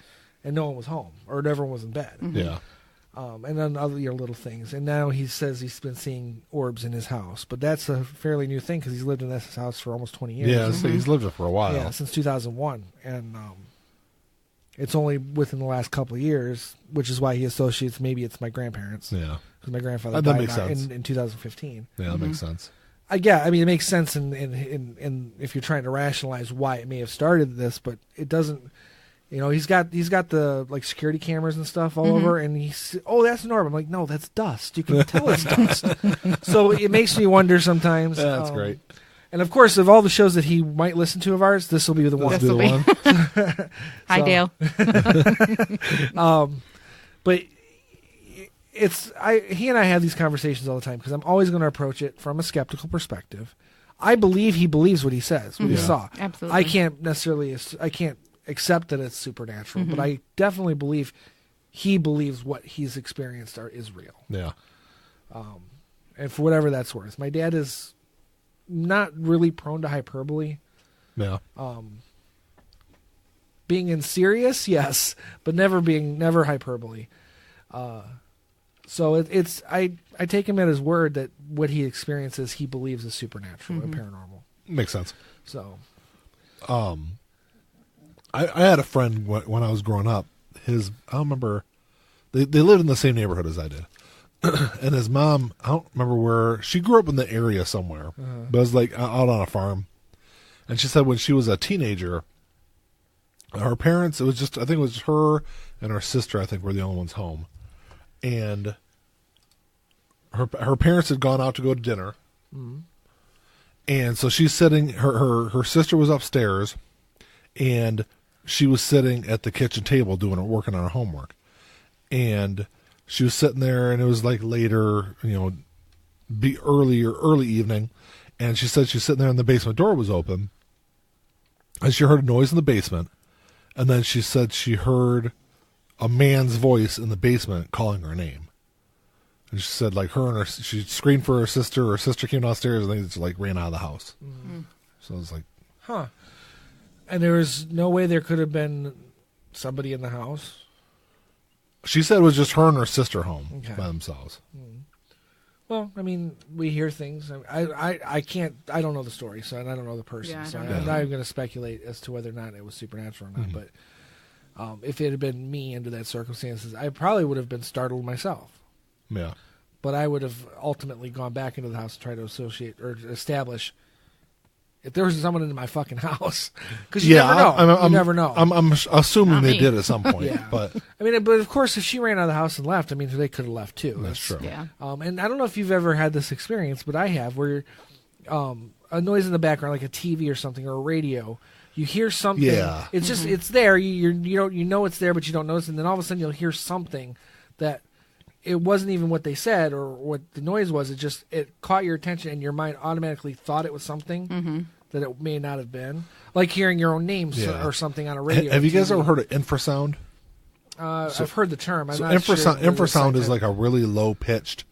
and no one was home, or everyone was in bed. Yeah. And then other little things. And now he says he's been seeing orbs in his house, but that's a fairly new thing because he's lived in this house for almost 20 years. Yeah, so he's lived there for a while. Yeah, since 2001, and it's only within the last couple of years, which is why he associates maybe it's my grandparents. Yeah, because my grandfather that died makes sense. in 2015. Yeah, that makes sense. I mean, it makes sense in if you're trying to rationalize why it may have started this, but it doesn't. He's got the like security cameras and stuff all over, and that's an orb. I'm like, no, that's dust. You can tell it's dust. So it makes me wonder sometimes. Yeah, that's great. And of course, of all the shows that he might listen to of ours, this will be the one. This will be. Hi, Dale. But he and I have these conversations all the time because I'm always going to approach it from a skeptical perspective. I believe he believes what he says, what he saw. Absolutely. I can't accept that it's supernatural, but I definitely believe he believes what he's experienced is real. Yeah. And for whatever that's worth. My dad is not really prone to hyperbole. Yeah. Being in serious, yes, but never hyperbole. So I take him at his word that what he experiences he believes is supernatural and paranormal. Makes sense. So, I had a friend when I was growing up. I don't remember. They lived in the same neighborhood as I did, and his mom. I don't remember where she grew up in the area somewhere, but it was like out on a farm. And she said when she was a teenager, her parents. I think it was her and her sister. I think were the only ones home, and her parents had gone out to go to dinner. Mm-hmm. And so she's sitting, her sister was upstairs, and she was sitting at the kitchen table working on her homework. And she was sitting there, and it was like later, early evening. And she said she's sitting there, and the basement door was open. And she heard a noise in the basement. And then she said she heard a man's voice in the basement calling her name. And she said, like, she screamed for her sister came downstairs, and they just, like, ran out of the house. Mm-hmm. So I was like... Huh. And there was no way there could have been somebody in the house? She said it was just her and her sister home by themselves. Mm. Well, I mean, we hear things. I don't know the story, so I don't know the person. So I'm not even going to speculate as to whether or not it was supernatural or not. Mm-hmm. But if it had been me under that circumstances, I probably would have been startled myself. Yeah. But I would have ultimately gone back into the house to try to associate or establish if there was someone in my fucking house. Because you never know. You never know. I'm assuming they did at some point. Yeah. But of course, if she ran out of the house and left, they could have left too. That's true. Yeah. And I don't know if you've ever had this experience, but I have, where a noise in the background, like a TV or something or a radio. You hear something. Yeah. It's just it's there. You know it's there, but you don't notice, and then all of a sudden you'll hear something that. It wasn't even what they said or what the noise was. It caught your attention, and your mind automatically thought it was something that it may not have been. Like hearing your own name or something on a radio. Have you guys ever heard of infrasound? I've heard the term. I'm not infrasound, sure infrasound is like a really low-pitched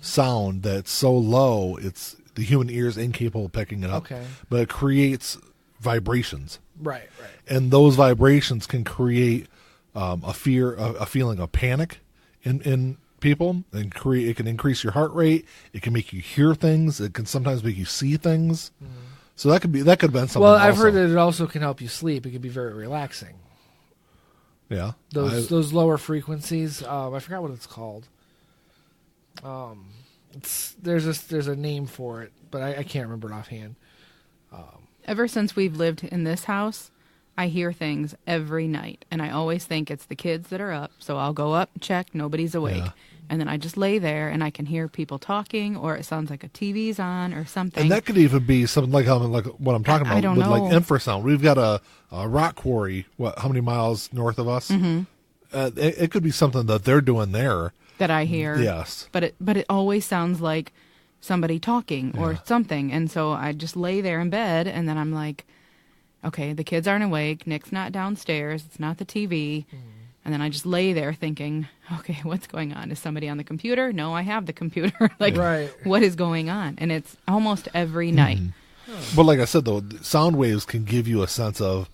sound that's so low, it's the human ear is incapable of picking it up. Okay. But it creates vibrations. Right. And those vibrations can create a feeling of panic in people, and it can increase your heart rate. It can make you hear things. It can sometimes make you see things. So that could have been something. Well, I've heard that it also can help you sleep. It can be very relaxing. Yeah, those lower frequencies. I forgot what it's called. There's a name for it, but I can't remember it offhand. Ever since we've lived in this house, I hear things every night, and I always think it's the kids that are up. So I'll go up, check, nobody's awake. Yeah. And then I just lay there, and I can hear people talking, or it sounds like a TV's on or something. And that could even be something like what I'm talking about. I don't know. Like infrasound. We've got a rock quarry, how many miles north of us? Mm-hmm. It could be something that they're doing there. That I hear. Yes. But it always sounds like somebody talking or something. And so I just lay there in bed, and then I'm like, okay, the kids aren't awake. Nick's not downstairs. It's not the TV. And then I just lay there thinking, okay, what's going on? Is somebody on the computer? No, I have the computer. What is going on? And it's almost every night. But like I said, though, sound waves can give you a sense of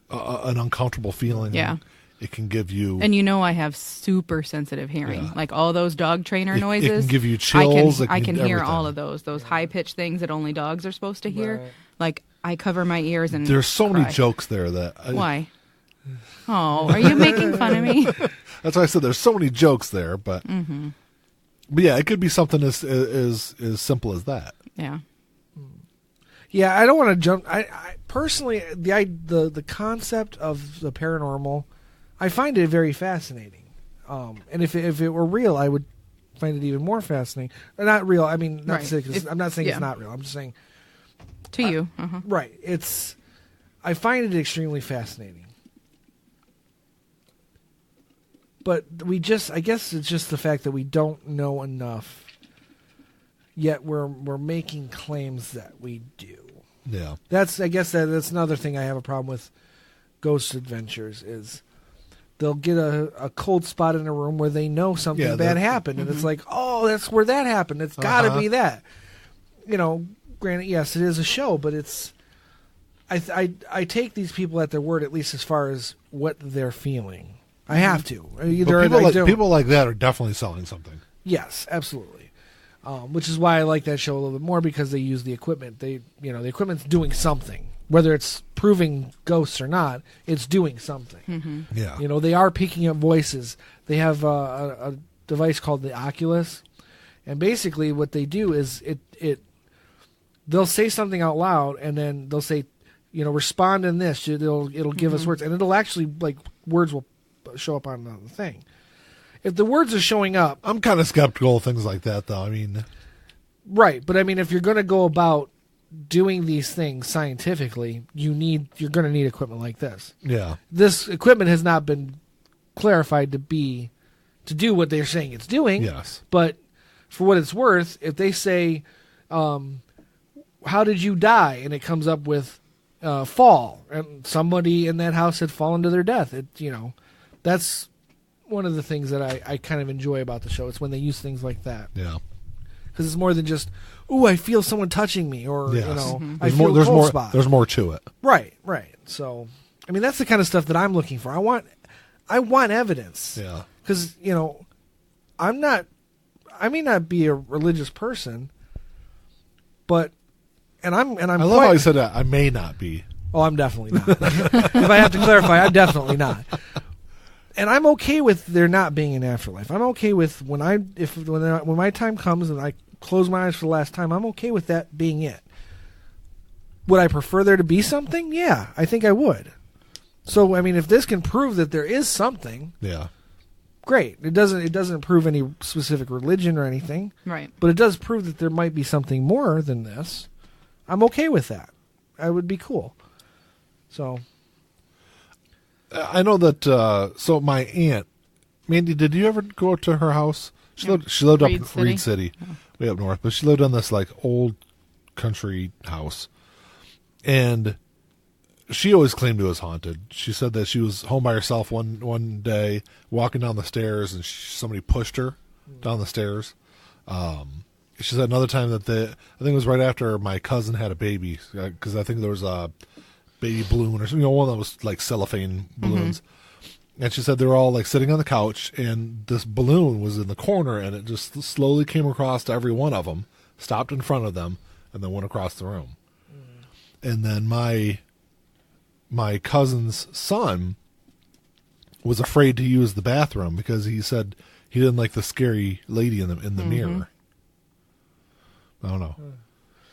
an uncomfortable feeling. Yeah. It can give you... And I have super sensitive hearing. Yeah. Like all those dog trainer noises. It can give you chills. I can hear all of those high-pitched things that only dogs are supposed to hear. Right. Like, I cover my ears and there's so cry. Many jokes there that... Why? Oh, are you making fun of me? That's why I said there's so many jokes there, but... But yeah, it could be something as simple as that. Yeah. Yeah, I don't want to jump... I personally, the concept of the paranormal, I find it very fascinating. And if it were real, I would find it even more fascinating. Not real, I mean, I'm not saying it's not real. I'm just saying... To you. Right. I find it extremely fascinating. But I guess it's just the fact that we don't know enough, yet we're making claims that we do. Yeah. I guess that's another thing I have a problem with ghost adventures is they'll get a cold spot in a room where they know something bad happened, and it's like, oh, that's where that happened. It's got to be that. Granted, yes, it is a show, but it's. I take these people at their word, at least as far as what they're feeling. I have to. People like that are definitely selling something. Yes, absolutely. Which is why I like that show a little bit more, because they use the equipment. The equipment's doing something. Whether it's proving ghosts or not, it's doing something. Mm-hmm. Yeah. They are picking up voices. They have a device called the Oculus, and basically what they do is they'll say something out loud, and then they'll say, respond in this. It'll give us words, and it'll actually, words will show up on the thing. If the words are showing up, I'm kind of skeptical of things like that, though. I mean, right? But I mean, if you're going to go about doing these things scientifically, you're going to need equipment like this. Yeah, this equipment has not been clarified to do what they're saying it's doing. Yes, but for what it's worth, if they say, "How did you die?" and it comes up with fall, and somebody in that house had fallen to their death, that's one of the things that I kind of enjoy about the show. It's when they use things like that. Yeah. Because it's more than just, ooh, I feel someone touching me, or, yes. I feel a cold spot. There's more to it. Right. So, I mean, that's the kind of stuff that I'm looking for. I want evidence. Yeah. Because, I may not be a religious person, but, I love how you said that. I may not be. Oh, I'm definitely not. If I have to clarify, I'm definitely not. And I'm okay with there not being an afterlife. I'm okay with when my time comes and I close my eyes for the last time, I'm okay with that being it. Would I prefer there to be something? Yeah, I think I would. So, I mean, if this can prove that there is something, yeah, great. It doesn't prove any specific religion or anything. Right. But it does prove that there might be something more than this. I'm okay with that. I would be cool. So I know that. So my aunt, Mandy, did you ever go to her house? She lived up in Reed City, way up north. But she lived in this old country house, and she always claimed it was haunted. She said that she was home by herself one day, walking down the stairs, and somebody pushed her down the stairs. She said another time that I think it was right after my cousin had a baby, because I think there was a baby balloon or something, one that was cellophane balloons. Mm-hmm. And she said they were all sitting on the couch, and this balloon was in the corner, and it just slowly came across to every one of them, stopped in front of them, and then went across the room. Mm. And then my cousin's son was afraid to use the bathroom because he said he didn't like the scary lady in the mirror. I don't know.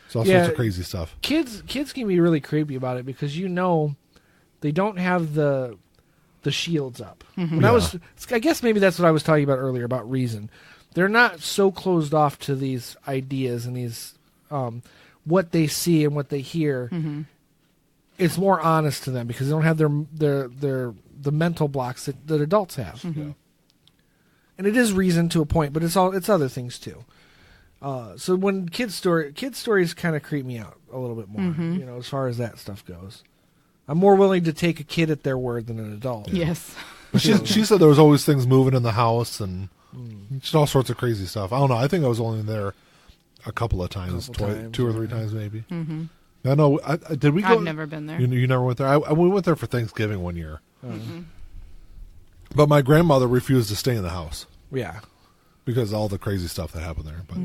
It's all sorts of crazy stuff. Kids can be really creepy about it because they don't have the shields up. Mm-hmm. I guess maybe that's what I was talking about earlier about reason. They're not so closed off to these ideas and these what they see and what they hear. Mm-hmm. It's more honest to them because they don't have the mental blocks that adults have. Mm-hmm. Yeah. And it is reason to a point, but it's other things too. So when kids stories kind of creep me out a little bit more, as far as that stuff goes. I'm more willing to take a kid at their word than an adult. Yes. But she said there was always things moving in the house and just all sorts of crazy stuff. I don't know. I think I was only there a couple of times, two or three times maybe. Mm-hmm. I know. Did we go? I've never been there. You never went there? We went there for Thanksgiving one year. Mm-hmm. But my grandmother refused to stay in the house. Yeah. Because all the crazy stuff that happened there. But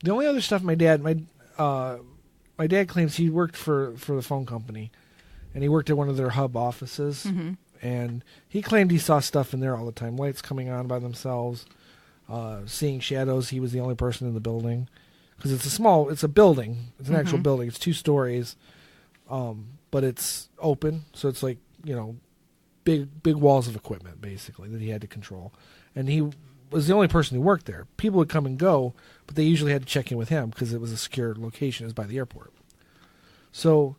the only other stuff my dad claims he worked for the phone company, and he worked at one of their hub offices, and he claimed he saw stuff in there all the time, lights coming on by themselves, seeing shadows. He was the only person in the building because it's a building, it's an actual building, it's 2 stories, but it's open, so it's big walls of equipment basically that he had to control, and he was the only person who worked there. People would come and go, but they usually had to check in with him because it was a secure location. It was by the airport. So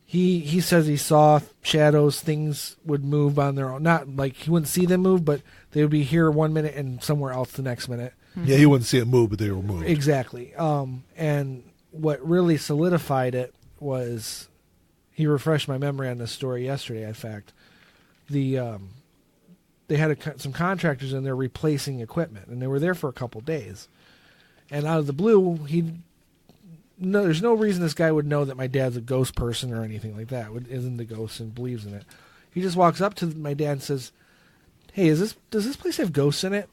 he says he saw shadows, things would move on their own. Not he wouldn't see them move, but they would be here 1 minute and somewhere else the next minute. Yeah, he wouldn't see it move, but they were moved. Exactly. And what really solidified it was he refreshed my memory on this story yesterday. In fact, they had some contractors in there replacing equipment, and they were there for a couple days. And out of the blue, there's no reason this guy would know that my dad's a ghost person or anything like that. Is into ghosts and believes in it. He just walks up to my dad and says, "Hey, does this place have ghosts in it?"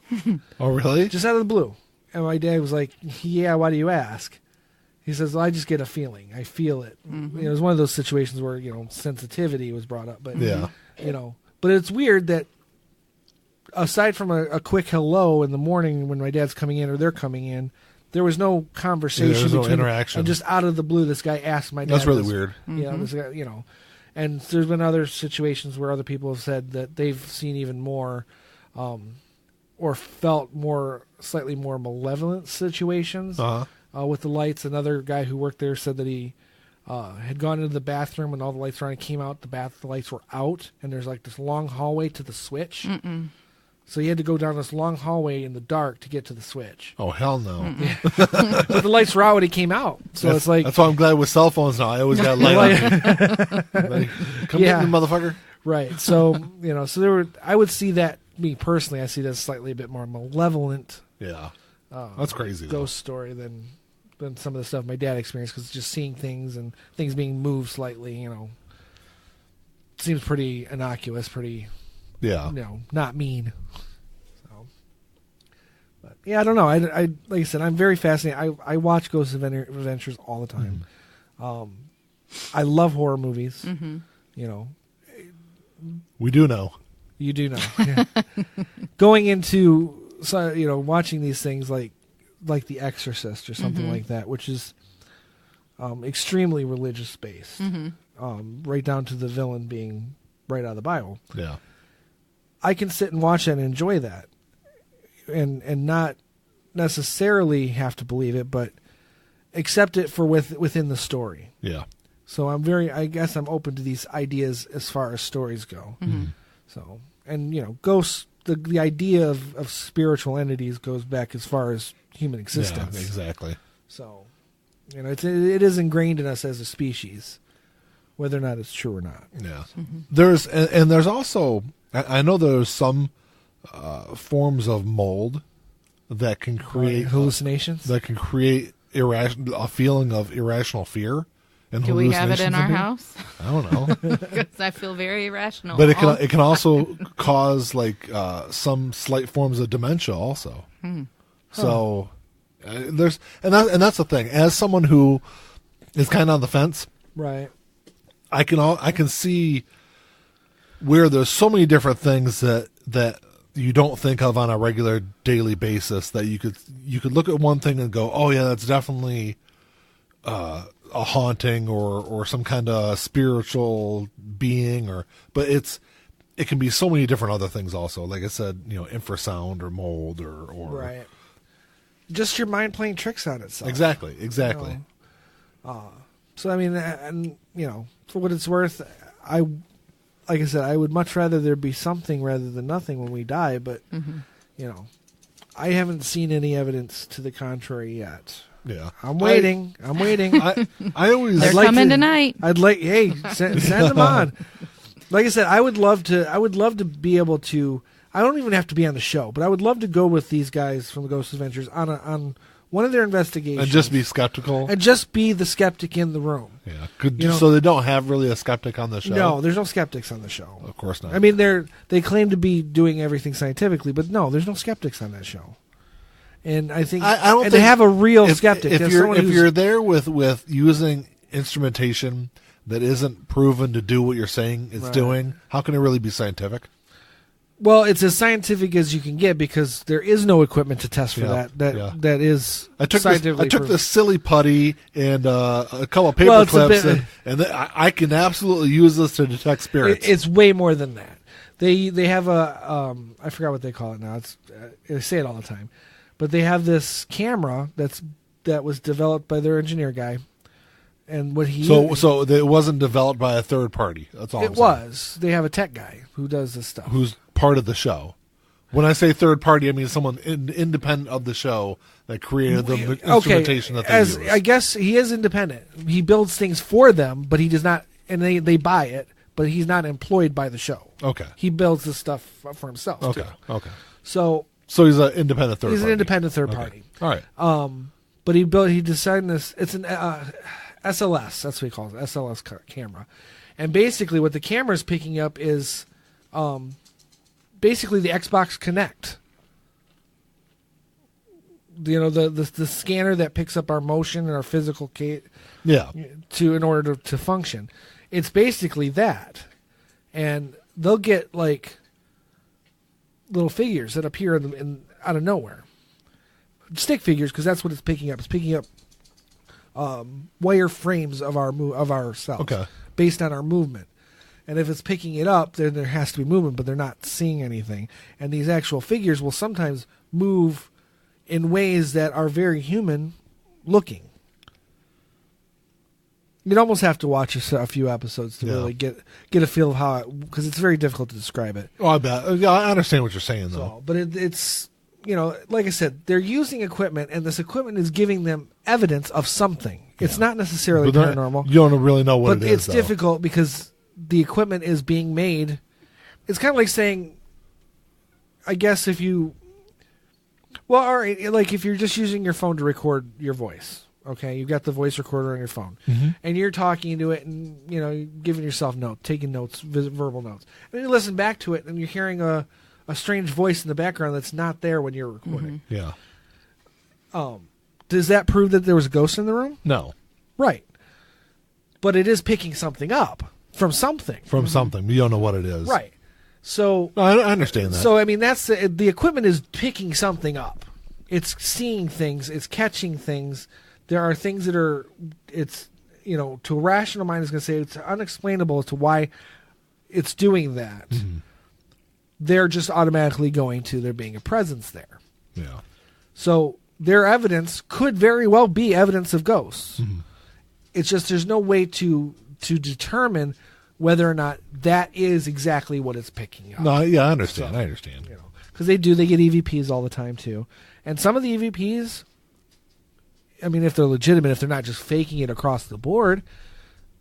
Oh, really? Just out of the blue. And my dad was like, "Yeah, why do you ask?" He says, "Well, I just get a feeling. I feel it." Mm-hmm. It was one of those situations where, sensitivity was brought up. But, yeah. But it's weird that aside from a quick hello in the morning when my dad's coming in or they're coming in, there was no conversation. There was no interaction. And just out of the blue, this guy asked my dad. That's really weird. This guy, and there's been other situations where other people have said that they've seen even more or felt slightly more malevolent situations with the lights. Another guy who worked there said that he had gone into the bathroom when all the lights were on and came out, the lights were out, and there's like this long hallway to the switch. Mm-mm. So he had to go down this long hallway in the dark to get to the switch. Oh, hell no. But the lights were out when he came out. So it's like... That's why I'm glad with cell phones now. I always got a light on me. Like, come get me, motherfucker. Right. So, so I would see that, me personally, I see that slightly a bit more malevolent. Yeah. That's crazy. Ghost story than some of the stuff my dad experienced, because just seeing things and things being moved slightly, seems pretty innocuous, pretty... Yeah. Not mean. So, but yeah, I don't know. I like I said, I'm very fascinated. I watch Ghost Adventures all the time. I love horror movies. Mm-hmm. We do know. You do know. Yeah. Going into watching these things like The Exorcist or something like that, which is extremely religious based, right down to the villain being right out of the Bible. Yeah. I can sit and watch that and enjoy that, and not necessarily have to believe it, but accept it for within the story. Yeah. So I guess I'm open to these ideas as far as stories go. Mm-hmm. So, and ghosts, the idea of spiritual entities goes back as far as human existence. Yeah, exactly. So, it is ingrained in us as a species, whether or not it's true or not. Yeah. Mm-hmm. There's also, I know there's some forms of mold that can create hallucinations. That can create a feeling of irrational fear. And do we have it in our house? I don't know. Because I feel very irrational. But it can also cause some slight forms of dementia also. So that's the thing. As someone who is kind of on the fence, right? I can see where there's so many different things that you don't think of on a regular daily basis that you could look at one thing and go, oh yeah, that's definitely a haunting or some kind of spiritual being, but it can be so many different other things also. Like I said, infrasound or mold or right. Just your mind playing tricks on itself. Exactly. So I mean, and for what it's worth, like I said, I would much rather there be something rather than nothing when we die. But I haven't seen any evidence to the contrary yet. Yeah, I'm waiting. I always they're coming tonight. I'd like send them on. Like I said, I would love to be able to. I don't even have to be on the show, but I would love to go with these guys from the Ghost Adventures on one of their investigations and just be skeptical and just be the skeptic in the room. Yeah, so they don't have really a skeptic on the show. No, there's no skeptics on the show. Of course not. I mean, they claim to be doing everything scientifically, but no, there's no skeptics on that show. And I think they have a real skeptic. If you're there with using instrumentation that isn't proven to do what you're saying it's doing, how can it really be scientific? Well, it's as scientific as you can get because there is no equipment to test for that. That is scientifically I took this silly putty and a couple of paper clips, and I can absolutely use this to detect spirits. It's way more than that. They have a I forgot what they call it now. I say it all the time, but they have this camera that was developed by their engineer guy. And what he so it wasn't developed by a third party. That's all. It was. They have a tech guy who does this stuff. Who's part of the show. When I say third party, I mean someone independent of the show that created the instrumentation that they use. I guess he is independent. He builds things for them, but he does not and they buy it, but he's not employed by the show. Okay. He builds this stuff for himself. Okay. Too. Okay. So he's an independent third party. He's an independent third party. All right. But he designed this. It's an SLS. That's what he calls it. SLS camera. And basically, what the camera is picking up is basically the Xbox Kinect. The scanner that picks up our motion and our physical in order to function. It's basically that, and they'll get like little figures that appear out of nowhere, stick figures, because that's what it's picking up. It's picking up wire frames of ourselves, based on our movement. And if it's picking it up, then there has to be movement, but they're not seeing anything. And these actual figures will sometimes move in ways that are very human looking. You'd almost have to watch a few episodes to really get a feel of how because it's very difficult to describe it. Oh, I bet. Yeah, I understand what you're saying, though. But it's, like I said, they're using equipment, and this equipment is giving them evidence of something. It's not necessarily paranormal. You don't really know what it is, but it's difficult because the equipment is being made. It's kind of like saying, I guess if you... Well, all right, like if you're just using your phone to record your voice... Okay, you've got the voice recorder on your phone, and you're talking into it, and you're giving yourself notes, taking notes, verbal notes, and then you listen back to it, and you're hearing a strange voice in the background that's not there when you're recording. Yeah. Does that prove that there was a ghost in the room? No. Right. But it is picking something up from something. From something. You don't know what it is. Right. So no, I understand that. So that's the equipment is picking something up. It's seeing things. It's catching things. There are things that are, to a rational mind is going to say it's unexplainable as to why it's doing that. Mm-hmm. They're just automatically going to there being a presence there. Yeah. So their evidence could very well be evidence of ghosts. Mm-hmm. It's just there's no way to determine whether or not that is exactly what it's picking up. No, yeah, I understand. Because they get EVPs all the time too. And some of the EVPs... I mean, if they're legitimate, if they're not just faking it across the board,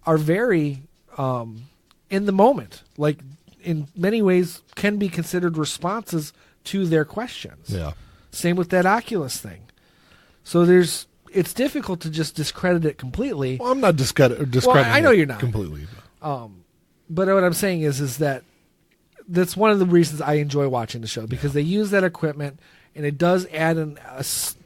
are very in the moment. Like, in many ways, can be considered responses to their questions. Yeah. Same with that Oculus thing. So it's difficult to just discredit it completely. Well, I'm not discrediting I know you're not. Completely. But what I'm saying is that that's one of the reasons I enjoy watching the show, because they use that equipment, and it does add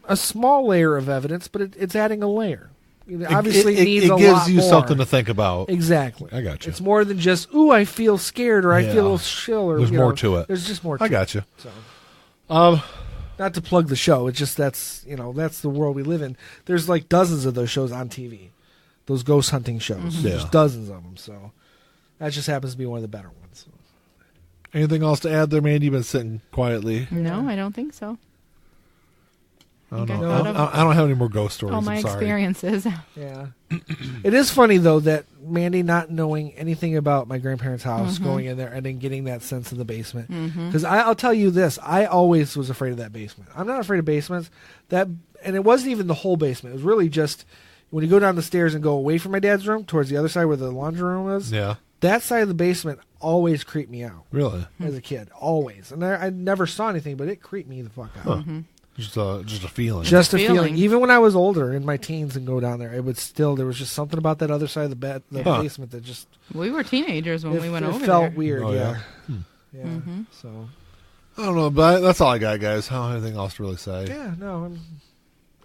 a small layer of evidence, but it's adding a layer. It obviously needs a lot more. It gives you something to think exactly. Exactly. I got you. It's more than just, ooh, I feel scared, or I feel a little chill. Or, there's more to it. There's just more to it. I got you. So, not to plug the show, it's just that's the world we live in. There's like dozens of those shows on TV, those ghost hunting shows. Mm-hmm. There's dozens of them, so that just happens to be one of the better ones. So. Anything else to add there, Mandy? You've been sitting quietly. No, I don't think so. I don't know. I don't have any more ghost stories. All my experiences. Yeah. It is funny, though, that Mandy not knowing anything about my grandparents' house, going in there and then getting that sense of the basement. Because I'll tell you this, I always was afraid of that basement. I'm not afraid of basements. And it wasn't even the whole basement. It was really just when you go down the stairs and go away from my dad's room towards the other side where the laundry room was. Yeah. That side of the basement always creeped me out. Really? As a kid. Always. And I never saw anything, but it creeped me the fuck out. Huh. Mm-hmm. Just a feeling. Just a feeling. Even when I was older, in my teens, and go down there, there was just something about that other side of the basement that just... We were teenagers when we went over there. It felt weird, yeah. Yeah. Mm-hmm. So... I don't know, but that's all I got, guys. I don't have anything else to really say. Yeah, no.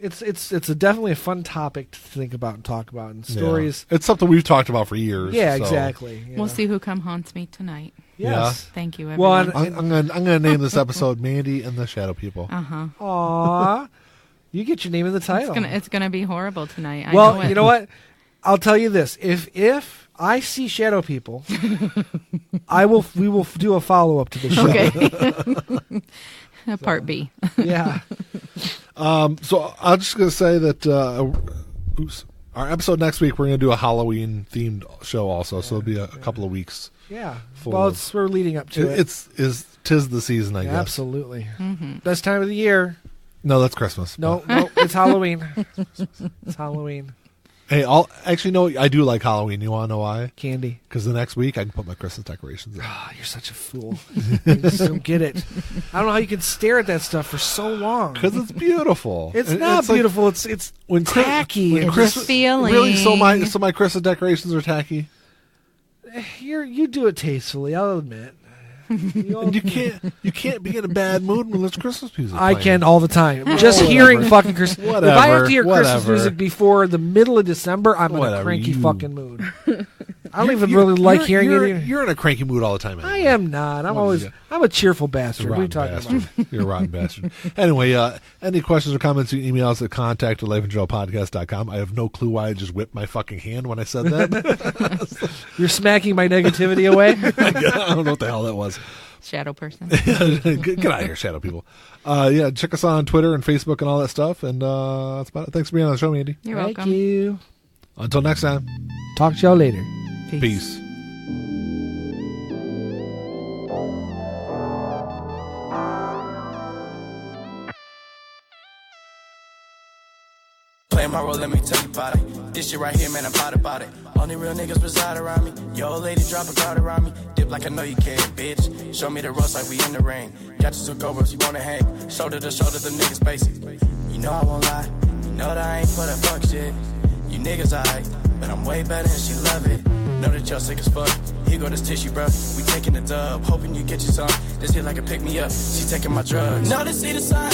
It's definitely a fun topic to think about and talk about, and stories. Yeah. It's something we've talked about for years. Yeah, exactly. Yeah. We'll see who haunts me tonight. Yes. Yeah. Thank you, everyone. Well, I'm gonna name this episode "Mandy and the Shadow People." Aww. You get your name in the title. It's gonna be horrible tonight. Well, you know what? I'll tell you this: if I see shadow people, we will do a follow up to the show. Okay. Part B. Yeah. So I'm just gonna say that our episode next week we're gonna do a Halloween themed show also. So it'll be a couple of weeks. Yeah. Well, we're leading up to it. Tis the season, I guess. Absolutely. Mm-hmm. Best time of the year. No, that's Christmas. No, it's Halloween. It's Halloween. Hey, actually, no, I do like Halloween. You want to know why? Candy. Because the next week I can put my Christmas decorations in. Oh, you're such a fool. I just don't get it. I don't know how you can stare at that stuff for so long. Because it's beautiful. It's not beautiful. Like, it's when tacky. It's Christmas feeling. Really? So my Christmas decorations are tacky? You do it tastefully, I'll admit. You can't be in a bad mood when there's Christmas music I playing. can all the time. Just hearing fucking Christmas. If I have to hear Christmas music before the middle of December, I'm in a cranky fucking mood. I don't even really like hearing it. You're in a cranky mood all the time. Anyway. I am not. I'm a cheerful bastard. What are you talking about? You're a rotten bastard. Anyway, any questions or comments, you can email us at contact@lifeandjailpodcast.com. I have no clue why I just whipped my fucking hand when I said that. You're smacking my negativity away? I don't know what the hell that was. Shadow person. Get out of here, shadow people. Check us out on Twitter and Facebook and all that stuff. And that's about it. Thanks for being on the show, Mandy. You're welcome. Thank you. Until next time. Talk to y'all later. Peace. Playing my role, let me tell you about it. This shit right here, man, I'm proud about it. Only real niggas reside around me. Yo, old lady, drop a guard around me. Dip like I know you can, bitch. Show me the ropes like we in the ring. Got you some GoPros, you wanna hang. Shoulder to shoulder, the niggas basic. You know I won't lie. You know that I ain't for that fuck shit. You niggas alright, but I'm way better and she love it. Know that y'all sick as fuck. Here go this tissue, bro. We taking the dub, hoping you get you some. This hit like a pick me up. She taking my drugs. Know they see the sign.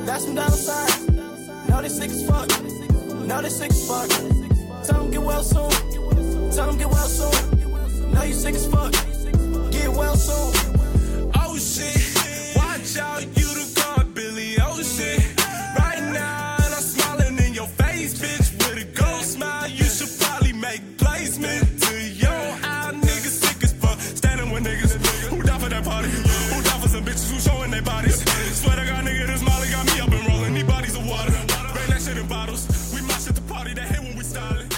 That's some dollar signs. Know they sick as fuck. Know they sick as fuck. Tell them get well soon. Tell them get well soon. Know you sick as fuck. Get well soon. Oh shit. Watch out, you the god, Billy. Oh shit. Right now, and I'm smiling in your face, bitch. With a gold smile, you should probably make placement to your eye. Niggas sick as fuck. Standing with niggas who down for that party. Who down for some bitches who showing their bodies. Swear to God, nigga, this Molly got me up and rolling. These bodies of water. Bring that shit in bottles. We mash at the party. They hate when we style it.